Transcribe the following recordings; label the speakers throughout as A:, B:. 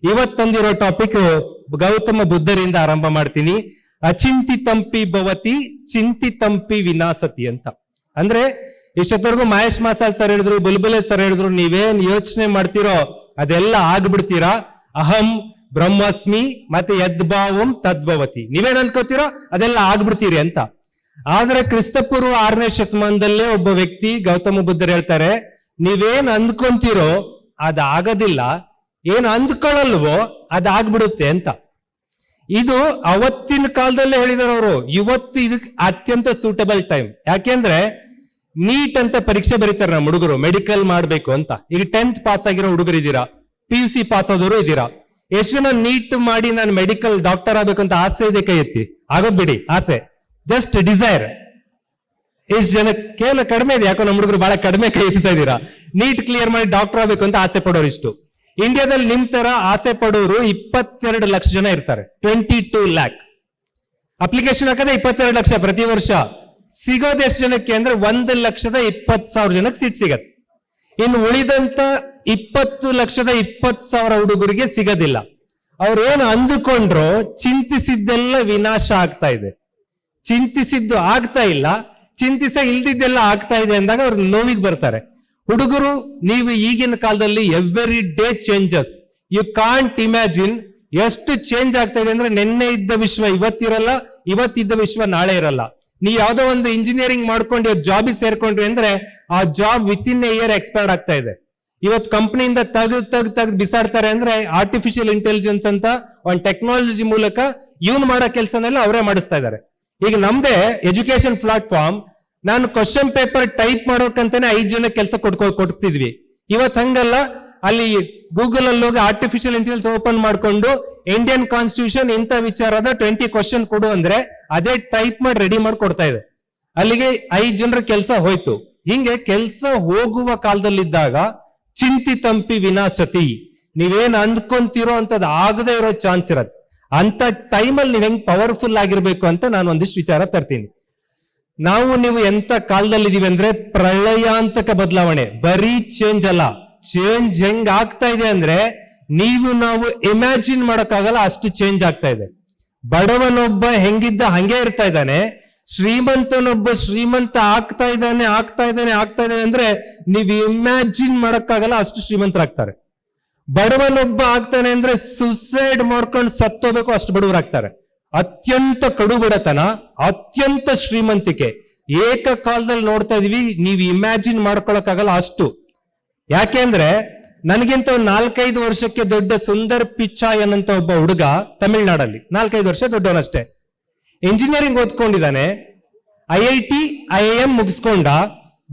A: ಇವತ್ತೊಂದಿರೋ topic Gautama ಬುದ್ಧರಿಂದ ಆರಂಭ ಮಾಡ್ತೀನಿ. ಅಚಿಂತಿತಂಪಿ ಭವತಿ ಚಿಂತಿತಂಪಿ ವಿನಾಸತಿ ಅಂತ. ಅಂದ್ರೆ ಇಷ್ಟೊತ್ತವರೆಗೂ ಮಹೇಶ್ ಮಾಸಾಲ್ ಸರ್ ಹೇಳಿದ್ರು, ಬುಲ್ಬುಲೆ ಸರ್ ಹೇಳಿದ್ರು, ನೀವೇನ್ ಯೋಚನೆ ಮಾಡ್ತೀರೋ ಅದೆಲ್ಲ ಆಗ್ಬಿಡ್ತೀರಾ. ಅಹಂ ಬ್ರಹ್ಮಸ್ಮಿ ಮತ್ತೆ ಯದ್ಭಾವಂ ತದ್ಭವತಿ, ನೀವೇನ್ ಅನ್ಕೋತೀರೋ ಅದೆಲ್ಲ ಆಗ್ಬಿಡ್ತೀರಿ ಅಂತ. ಆದ್ರೆ ಕ್ರಿಸ್ತಪೂರ್ವ 6ನೇ ಶತಮಾನದಲ್ಲೇ ಒಬ್ಬ ವ್ಯಕ್ತಿ ಗೌತಮ ಬುದ್ಧರು ಹೇಳ್ತಾರೆ, ನೀವೇನ್ ಅಂದ್ಕೊಂತೀರೋ ಅದಾಗೋದಿಲ್ಲ, ಏನ್ ಅಂದ್ಕೊಳ್ಳಲ್ವೋ ಅದಾಗ್ಬಿಡುತ್ತೆ ಅಂತ. ಇದು ಅವತ್ತಿನ ಕಾಲದಲ್ಲೇ ಹೇಳಿದಾರೆ ಅವರು. ಇವತ್ತು ಇದಕ್ಕೆ ಅತ್ಯಂತ ಸೂಟಬಲ್ ಟೈಮ್. ಯಾಕೆಂದ್ರೆ ನೀಟ್ ಅಂತ ಪರೀಕ್ಷೆ ಬರೀತಾರೆ ನಮ್ಮ ಹುಡುಗರು, ಮೆಡಿಕಲ್ ಮಾಡ್ಬೇಕು ಅಂತ. ಈಗ 10th ಪಾಸ್ ಆಗಿರೋ ಹುಡುಗರು ಇದ್ದೀರಾ, PUC ಪಾಸ್ ಆದವರು ಇದ್ದೀರಾ. ಎಷ್ಟು ಜನ ನೀಟ್ ಮಾಡಿ ನಾನು ಮೆಡಿಕಲ್ ಡಾಕ್ಟರ್ ಆಗ್ಬೇಕು ಅಂತ ಆಸೆ ಇದೆ? ಕೈ ಎತ್ತಿ. ಆಗೋದ್ ಬಿಡಿ ಆಸೆ, ಜಸ್ಟ್ ಡಿಸೈರ್. ಎಷ್ಟು ಜನ? ಕೇವಲ ಕಡಿಮೆ ಇದೆ, ಯಾಕೋ ನಮ್ಮ ಹುಡುಗರು ಬಹಳ ಕಡಿಮೆ ಕೈ ಎತ್ತಾ ಇದ್ದೀರಾ. ನೀಟ್ ಕ್ಲಿಯರ್ ಮಾಡಿ ಡಾಕ್ಟರ್ ಆಗ್ಬೇಕು ಅಂತ ಆಸೆ ಪಡೋರು ಇಷ್ಟು. ಇಂಡಿಯಾದಲ್ಲಿ ನಿಮ್ ತರ ಆಸೆ ಪಡೋರು 22 ಲಕ್ಷ ಜನ ಇರ್ತಾರೆ. 22 lakh ಅಪ್ಲಿಕೇಶನ್ ಹಾಕದೆ 22 ಲಕ್ಷ ಪ್ರತಿ ವರ್ಷ. ಸಿಗೋದು ಎಷ್ಟು ಜನಕ್ಕೆ ಅಂದ್ರೆ 1,20,000 ಜನಕ್ಕೆ ಸೀಟ್ ಸಿಗತ್ತೆ. ಇನ್ನು ಉಳಿದಂತ 20,20,000 ಹುಡುಗರಿಗೆ ಸಿಗೋದಿಲ್ಲ. ಅವ್ರು ಏನು ಅಂದುಕೊಂಡ್ರು ಚಿಂತಿಸಿದ್ದೆಲ್ಲ ವಿನಾಶ ಆಗ್ತಾ ಇದೆ. ಚಿಂತಿಸಿದ್ದು ಆಗ್ತಾ ಇಲ್ಲ, ಚಿಂತಿಸ ಇಲ್ದಿದ್ದೆಲ್ಲ ಆಗ್ತಾ ಇದೆ ಅಂದಾಗ ಅವ್ರು ನೋವಿಗೆ ಬರ್ತಾರೆ. ಹುಡುಗರು, ನೀವು ಈಗಿನ ಕಾಲದಲ್ಲಿ every day changes. You can't imagine ಎಷ್ಟು ಚೇಂಜ್ ಆಗ್ತಾ ಇದೆ ಅಂದ್ರೆ, ನಿನ್ನೆ ಇದ್ದ ವಿಶ್ವ ಇವತ್ತಿರಲ್ಲ, ಇವತ್ತಿದ್ದ ವಿಶ್ವ ನಾಳೆ ಇರಲ್ಲ. ನೀವು ಯಾವ್ದೋ ಒಂದು ಇಂಜಿನಿಯರಿಂಗ್ ಮಾಡ್ಕೊಂಡು ಜಾಬಿಗೆ ಸೇರ್ಕೊಂಡ್ರಿ ಅಂದ್ರೆ ಆ job with in a year expired ಆಗ್ತಾ ಇದೆ. ಇವತ್ತು ಕಂಪ್ನಿಯಿಂದ ತೆಗೆದು ಬಿಸಾಡ್ತಾರೆ ಅಂದ್ರೆ ಆರ್ಟಿಫಿಷಿಯಲ್ ಇಂಟೆಲಿಜೆನ್ಸ್ ಅಂತ ಒಂದು ಟೆಕ್ನಾಲಜಿ ಮೂಲಕ ಇವನ್ ಮಾಡೋ ಕೆಲಸನೆಲ್ಲ ಅವರೇ ಮಾಡಿಸ್ತಾ ಇದ್ದಾರೆ. ಈಗ ನಮ್ದೇ ಎಜುಕೇಶನ್ ಪ್ಲಾಟ್ಫಾರ್ಮ್, ನಾನು ಕ್ವಶನ್ ಪೇಪರ್ ಟೈಪ್ ಮಾಡೋಕಂತಾನೆ 5 ಜನ ಕೆಲಸ ಕೊಡ್ತಿದ್ವಿ. ಇವತ್ತು ಹಂಗಲ್ಲ, ಅಲ್ಲಿ ಗೂಗಲ್ ಅಲ್ಲಿ ಹೋಗಿ ಆರ್ಟಿಫಿಷಿಯಲ್ ಇಂಟೆಲಿಜೆನ್ಸ್ ಓಪನ್ ಮಾಡ್ಕೊಂಡು ಇಂಡಿಯನ್ ಕಾನ್ಸ್ಟಿಟ್ಯೂಷನ್ ಇಂಥ ವಿಚಾರದ 20 ಕ್ವಶನ್ ಕೊಡು ಅಂದ್ರೆ ಅದೇ ಟೈಪ್ ಮಾಡಿ ರೆಡಿ ಮಾಡಿ ಕೊಡ್ತಾ ಇದೆ. ಅಲ್ಲಿಗೆ 5 ಜನರ ಕೆಲಸ ಹೋಯ್ತು. ಹಿಂಗೆ ಕೆಲಸ ಹೋಗುವ ಕಾಲದಲ್ಲಿದ್ದಾಗ ಚಿಂತಿತಂಪಿ ವಿನಾಶತಿ, ನೀವೇನ್ ಅಂದ್ಕೊಂತೀರೋ ಅಂತದ್ ಆಗದೆ ಇರೋ ಚಾನ್ಸ್ ಇರತ್ತೆ. ಅಂತ ಟೈಮಲ್ಲಿ ನೀವ್ ಹೆಂಗ್ ಪವರ್ಫುಲ್ ಆಗಿರ್ಬೇಕು ಅಂತ ನಾನು ಒಂದಿಷ್ಟು ವಿಚಾರ ತರ್ತೀನಿ. ನೀವು ಎಂತ ಕಾಲದಲ್ಲಿ ಇದೀವಿ ಅಂದ್ರೆ ಪ್ರಳಯಾಂತಕ ಬದಲಾವಣೆ, ಬರೀ ಚೇಂಜ್ ಅಲ್ಲ. ಚೇಂಜ್ ಹೆಂಗ್ ಆಗ್ತಾ ಇದೆ ಅಂದ್ರೆ ನಾವು ಇಮ್ಯಾಜಿನ್ ಮಾಡಕ್ಕಾಗಲ್ಲ, ಅಷ್ಟು ಚೇಂಜ್ ಆಗ್ತಾ ಇದೆ. ಬಡವನೊಬ್ಬ ಹೆಂಗಿದ್ದ ಹಂಗೆ ಇರ್ತಾ ಇದ್ದಾನೆ, ಶ್ರೀಮಂತನೊಬ್ಬ ಶ್ರೀಮಂತ ಆಗ್ತಾ ಇದ್ದಾನೆ ಅಂದ್ರೆ ನೀವು ಇಮ್ಯಾಜಿನ್ ಮಾಡಕ್ಕಾಗಲ್ಲ, ಅಷ್ಟು ಶ್ರೀಮಂತರಾಗ್ತಾರೆ. ಬಡವನೊಬ್ಬ ಆಗ್ತಾನೆ ಅಂದ್ರೆ ಸುಸೈಡ್ ಮಾಡ್ಕೊಂಡು ಸತ್ತೋಬೇಕು, ಅಷ್ಟು ಬಡವರಾಗ್ತಾರೆ. ಅತ್ಯಂತ ಕಡು ಬಡತನ, ಅತ್ಯಂತ ಶ್ರೀಮಂತಿಕೆ ಏಕಕಾಲದಲ್ಲಿ ನೋಡ್ತಾ ಇದೀವಿ. ನೀವು ಇಮ್ಯಾಜಿನ್ ಮಾಡ್ಕೊಳಕ್ಕಾಗಲ್ಲ ಅಷ್ಟು. ಯಾಕೆಂದ್ರೆ ನನಗಿಂತ 4-5 ವರ್ಷಕ್ಕೆ ದೊಡ್ಡ ಸುಂದರ್ ಪಿಚಾಯನ್ ಅಂತ ಒಬ್ಬ ಹುಡುಗ ತಮಿಳ್ನಾಡಲ್ಲಿ, 4-5 ವರ್ಷ ದೊಡ್ಡವನಷ್ಟೇ, ಇಂಜಿನಿಯರಿಂಗ್ ಓದ್ಕೊಂಡಿದ್ದಾನೆ. IIT IIM ಮುಗಿಸ್ಕೊಂಡ,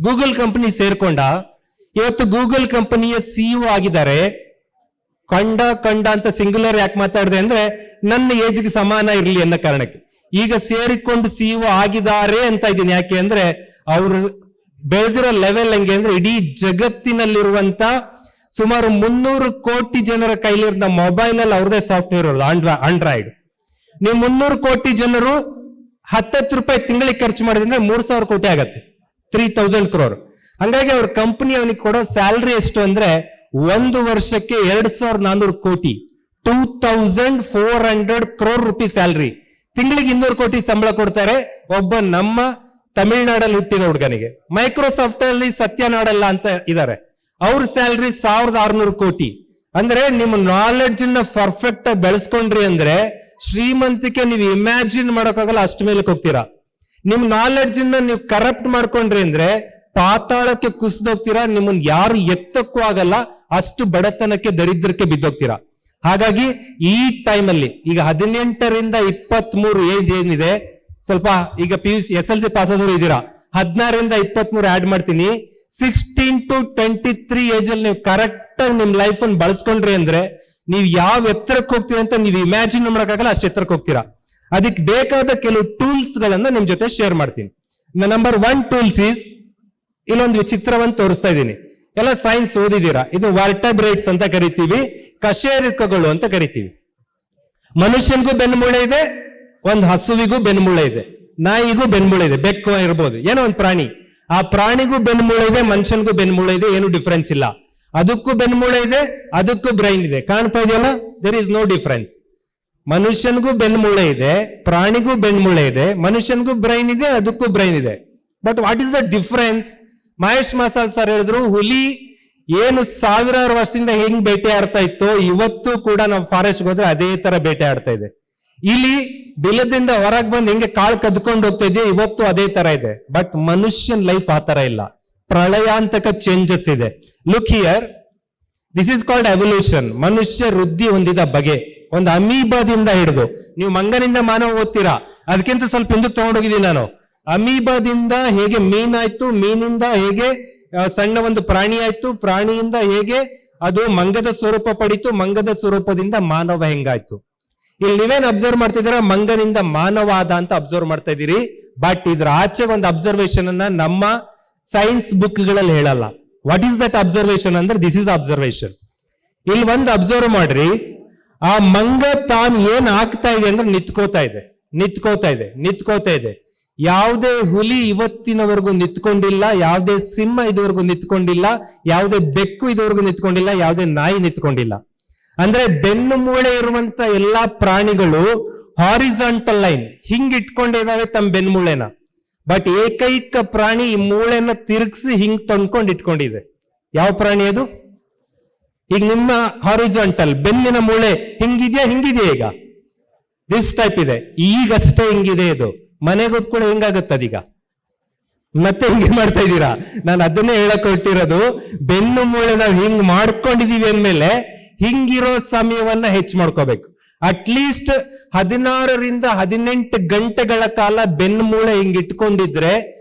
A: ಗೂಗಲ್ ಕಂಪನಿ ಸೇರ್ಕೊಂಡ, ಇವತ್ತು ಗೂಗಲ್ ಕಂಪನಿಯ CEO ಆಗಿದ್ದಾರೆ. ಕಂಡ ಅಂತ ಸಿಂಗುಲರ್ ಯಾಕೆ ಮಾತಾಡಿದೆ ಅಂದ್ರೆ ನನ್ನ ಏಜ್ಗೆ ಸಮಾನ ಇರಲಿ ಅನ್ನೋ ಕಾರಣಕ್ಕೆ. ಈಗ ಸೇರಿಕೊಂಡು CEO ಆಗಿದ್ದಾರೆ ಅಂತ ಇದ್ದೀನಿ. ಯಾಕೆ ಅಂದ್ರೆ ಅವರು ಬೆಳೆದಿರೋ ಲೆವೆಲ್ ಹೆಂಗೆ ಅಂದ್ರೆ ಇಡೀ ಜಗತ್ತಿನಲ್ಲಿರುವಂತ ಸುಮಾರು 300 ಕೋಟಿ ಜನರ ಕೈಲಿರೋ ಮೊಬೈಲ್ ಅಲ್ಲಿ ಅವ್ರದೇ ಸಾಫ್ಟ್ವೇರ್ ಆಂಡ್ರಾಯ್ಡ್. ನೀವು 300 ಕೋಟಿ ಜನರು 10 ರೂಪಾಯಿ ತಿಂಗಳಿಗೆ ಖರ್ಚು ಮಾಡಿದ್ರೆ 3,000 ಕೋಟಿ ಆಗತ್ತೆ, 3,000 crore. ಹಂಗಾಗಿ ಅವ್ರ ಕಂಪನಿ ಅವನಿಗೆ ಕೊಡೋ ಸ್ಯಾಲ್ರಿ ಎಷ್ಟು ಅಂದ್ರೆ 1 ವರ್ಷಕ್ಕೆ 2,400 ಕೋಟಿ, 2,400 crore ರೂಪಿ ಸ್ಯಾಲ್ರಿ. ತಿಂಗಳಿಗೆ 200 ಕೋಟಿ ಸಂಬಳ ಕೊಡ್ತಾರೆ ಒಬ್ಬ ನಮ್ಮ ತಮಿಳ್ನಾಡಲ್ಲಿ ಹುಟ್ಟಿದ ಹುಡುಗನಿಗೆ. ಮೈಕ್ರೋಸಾಫ್ಟ್ ಅಲ್ಲಿ ಸತ್ಯನಾಡಲ್ಲ ಅಂತ ಇದ್ದಾರೆ, ಅವ್ರ ಸ್ಯಾಲ್ರಿ 1,600 ಕೋಟಿ. ಅಂದ್ರೆ ನಿಮ್ಮ ನಾಲೆಡ್ಜ್ ನ ಪರ್ಫೆಕ್ಟ್ ಆಗಿ ಬೆಳೆಸ್ಕೊಂಡ್ರಿ ಅಂದ್ರೆ ಶ್ರೀಮಂತಿಕೆ ನೀವು ಇಮ್ಯಾಜಿನ್ ಮಾಡೋಕ್ಕಾಗಲ್ಲ, ಅಷ್ಟು ಮೇಲಕ್ಕೆ ಹೋಗ್ತೀರಾ. ನಿಮ್ ನಾಲೆಡ್ಜ್ ನ ನೀವು ಕರಪ್ಟ್ ಮಾಡ್ಕೊಂಡ್ರಿ ಅಂದ್ರೆ ಪಾತಾಳಕ್ಕೆ ಕುಸಿದೋಗ್ತೀರಾ, ನಿಮ್ಮನ್ನ ಯಾರು ಎತ್ತಕ್ಕೂ ಆಗಲ್ಲ, ಅಷ್ಟು ಬಡತನಕ್ಕೆ ದರಿದ್ರಕ್ಕೆ ಬಿದ್ದೋಗ್ತೀರಾ. ಹಾಗಾಗಿ ಈ ಟೈಮಲ್ಲಿ ಈಗ 18ರಿಂದ 23 ಏಜ್ ಏನಿದೆ, ಸ್ವಲ್ಪ ಈಗ PUC SLC ಪಾಸ್ ಆದವರು ಇದ್ದೀರಾ, 16ರಿಂದ 23 ಆಡ್ ಮಾಡ್ತೀನಿ. 16 to 23 ಏಜ್ ಅಲ್ಲಿ ನೀವು ಕರೆಕ್ಟ್ ಆಗಿ ನಿಮ್ ಲೈಫ್ ಅನ್ನು ಬಳಸ್ಕೊಂಡ್ರಿ ಅಂದ್ರೆ ನೀವು ಯಾವ ಎತ್ತರಕ್ಕೆ ಹೋಗ್ತೀರಾ ಅಂತ ನೀವು ಇಮ್ಯಾಜಿನ್ ಮಾಡೋಕ್ಕಾಗಲ್ಲ, ಅಷ್ಟು ಎತ್ತರಕ್ಕೆ ಹೋಗ್ತೀರಾ. ಅದಕ್ಕೆ ಬೇಕಾದ ಕೆಲವು ಟೂಲ್ಸ್ ಗಳನ್ನ ನಿಮ್ ಜೊತೆ ಶೇರ್ ಮಾಡ್ತೀನಿ. ನಂಬರ್ 1 ಟೂಲ್ಸ್ ಈಸ್, ಇಲ್ಲೊಂದು ಚಿತ್ರವನ್ನು ತೋರಿಸ್ತಾ ಇದ್ದೀನಿ. ಎಲ್ಲ ಸೈನ್ಸ್ ಓದಿದ್ದೀರಾ. ಇದು ವರ್ಟಬ್ರೇಟ್ಸ್ ಅಂತ ಕರಿತೀವಿ, ಕಶೇರುಕಗಳು ಅಂತ ಕರಿತೀವಿ. ಮನುಷ್ಯನಿಗೂ ಬೆನ್ನುಮೂಳೆ ಇದೆ, ಒಂದು ಹಸುವಿಗೂ ಬೆನ್ನುಮೂಳೆ ಇದೆ, ನಾಯಿಗೂ ಬೆನ್ನುಮೂಳೆ ಇದೆ, ಬೆಕ್ಕು ಇರ್ಬೋದು, ಏನೋ ಒಂದು ಪ್ರಾಣಿ. ಆ ಪ್ರಾಣಿಗೂ ಬೆನ್ನುಮೂಳೆ ಇದೆ, ಮನುಷ್ಯನಿಗೂ ಬೆನ್ನುಮೂಳೆ ಇದೆ, ಏನು ಡಿಫರೆನ್ಸ್ ಇಲ್ಲ. ಅದಕ್ಕೂ ಬೆನ್ಮೂಳೆ ಇದೆ, ಅದಕ್ಕೂ ಬ್ರೈನ್ ಇದೆ. ಕಾಣ್ತಾ ಇದೆಯಲ್ಲ, ದೇರ್ ಇಸ್ ನೋ ಡಿಫರೆನ್ಸ್. ಮನುಷ್ಯನಿಗೂ ಬೆನ್ಮೂಳೆ ಇದೆ, ಪ್ರಾಣಿಗೂ ಬೆನ್ಮೂಳೆ ಇದೆ, ಮನುಷ್ಯನಿಗೂ ಬ್ರೈನ್ ಇದೆ, ಅದಕ್ಕೂ ಬ್ರೈನ್ ಇದೆ. But what is the difference? Mahesh masala sir ಹೇಳಿದ್ರು, ಹುಲಿ ಏನು ಸಾವಿರಾರು ವರ್ಷದಿಂದ ಹೆಂಗ್ ಬೇಟೆ ಆಡ್ತಾ ಇತ್ತು, ಇವತ್ತು ಕೂಡ ನಾವು ಫಾರೆಸ್ಟ್ ಹೋದ್ರೆ ಅದೇ ತರ ಬೇಟೆ ಆಡ್ತಾ ಇದೆ. ಇಲ್ಲಿ ಬಿಲದಿಂದ ಹೊರಗೆ ಬಂದು ಹೆಂಗೆ ಕಾಳು ಕದ್ಕೊಂಡು ಹೋಗ್ತಾ ಇದೆಯೋ ಇವತ್ತು ಅದೇ ತರ ಇದೆ. ಬಟ್ ಮನುಷ್ಯನ್ ಲೈಫ್ ಆ ತರ ಇಲ್ಲ, ಪ್ರಳಯಾಂತಕ ಚೇಂಜಸ್ ಇದೆ. Look here, this is called evolution. ಮನುಷ್ಯ ವೃದ್ಧಿ ಹೊಂದಿದ ಬಗೆ. ಒಂದು ಅಮೀಬಾದಿಂದ ಹಿಡಿದು, ನೀವು ಮಂಗನಿಂದ ಮಾನವ ಓದ್ತೀರಾ, ಅದಕ್ಕಿಂತ ಸ್ವಲ್ಪ ಹಿಂದಕ್ಕೆ ತಗೊಂಡೋಗಿದ್ದೀನಿ ನಾನು. ಅಮೀಬಾದಿಂದ ಹೇಗೆ ಮೀನಾಯ್ತು, ಮೀನಿಂದ ಹೇಗೆ ಸಣ್ಣ ಒಂದು ಪ್ರಾಣಿ ಆಯ್ತು, ಪ್ರಾಣಿಯಿಂದ ಹೇಗೆ ಅದು ಮಂಗದ ಸ್ವರೂಪ ಪಡಿತು, ಮಂಗದ ಸ್ವರೂಪದಿಂದ ಮಾನವ ಹೆಂಗಾಯ್ತು. ಇಲ್ಲಿ ನೀವೇನ್ ಅಬ್ಸರ್ವ್ ಮಾಡ್ತಿದ್ದೀರಾ, ಮಂಗನಿಂದ ಮಾನವ ಆದ ಅಂತ ಅಬ್ಸರ್ವ್ ಮಾಡ್ತಾ ಇದ್ದೀರಿ. ಬಟ್ ಇದ್ರ ಆಚೆ ಒಂದು ಅಬ್ಸರ್ವೇಷನ್ ಅನ್ನ ನಮ್ಮ ಸೈನ್ಸ್ ಬುಕ್ ಗಳಲ್ಲಿ ಹೇಳಲ್ಲ. ವಾಟ್ ಈಸ್ ದಟ್ ಅಬ್ಸರ್ವೇಷನ್ ಅಂದ್ರೆ, ದಿಸ್ ಇಸ್ ಅಬ್ಸರ್ವೇಷನ್. ಇಲ್ಲಿ ಒಂದು ಅಬ್ಸರ್ವ್ ಮಾಡ್ರಿ, ಆ ಮಂಗ ತಾನು ಏನ್ ಆಗ್ತಾ ಇದೆ ಅಂದ್ರೆ ನಿಂತ್ಕೋತಾ ಇದೆ. ಯಾವುದೇ ಹುಲಿ ಇವತ್ತಿನವರೆಗೂ ನಿಂತ್ಕೊಂಡಿಲ್ಲ, ಯಾವುದೇ ಸಿಂಹ ಇದುವರೆಗೂ ನಿಂತ್ಕೊಂಡಿಲ್ಲ, ಯಾವುದೇ ಬೆಕ್ಕು ಇದುವರೆಗೂ ನಿಂತ್ಕೊಂಡಿಲ್ಲ, ಯಾವುದೇ ನಾಯಿ ನಿಂತ್ಕೊಂಡಿಲ್ಲ. ಅಂದ್ರೆ ಬೆನ್ನು ಮೂಳೆ ಇರುವಂತ ಎಲ್ಲಾ ಪ್ರಾಣಿಗಳು ಹಾರಿಜಾಂಟಲ್ ಲೈನ್ ಹಿಂಗ್ ಇಟ್ಕೊಂಡಿದಾವೆ ತಮ್ಮ ಬೆನ್ಮೂಳೆನ. ಬಟ್ ಏಕೈಕ ಪ್ರಾಣಿ ಈ ಮೂಳೆನ ತಿರುಗಿಸಿ ಹಿಂಗ್ ತಂದ್ಕೊಂಡು ಇಟ್ಕೊಂಡಿದೆ. ಯಾವ ಪ್ರಾಣಿ ಅದು? ಈಗ ನಿಮ್ಮ ಹಾರಿಜಾಂಟಲ್ ಬೆನ್ನಿನ ಮೂಳೆ ಹಿಂಗಿದೆಯಾ ಈಗ ದಿಸ್ ಟೈಪ್ ಇದೆ, ಈಗಷ್ಟೇ ಹಿಂಗಿದೆ. ಇದು ಮನೆಗೆ ಹೊತ್ಕೊಳ್ಳೋ ಹೆಂಗಾಗತ್ತದೀಗ, ಮತ್ತೆ ಹಿಂಗೆ ಮಾಡ್ತಾ ಇದ್ದೀರಾ. ನಾನು ಅದನ್ನೇ ಹೇಳಕ್ ಹೊರಟಿರೋದು, ಬೆನ್ನು ಮೂಳೆ ನಾವು ಹಿಂಗ್ ಮಾಡ್ಕೊಂಡಿದೀವಿ ಅಂದ್ಮೇಲೆ ಹಿಂಗಿರೋ ಸಮಯವನ್ನ ಹೆಚ್ಚು ಮಾಡ್ಕೋಬೇಕು. ಅಟ್ಲೀಸ್ಟ್ 16ರಿಂದ 18 ಗಂಟೆಗಳ ಕಾಲ ಬೆನ್ನು ಮೂಳೆ ಹಿಂಗ್ ಇಟ್ಕೊಂಡಿದ್ರೆ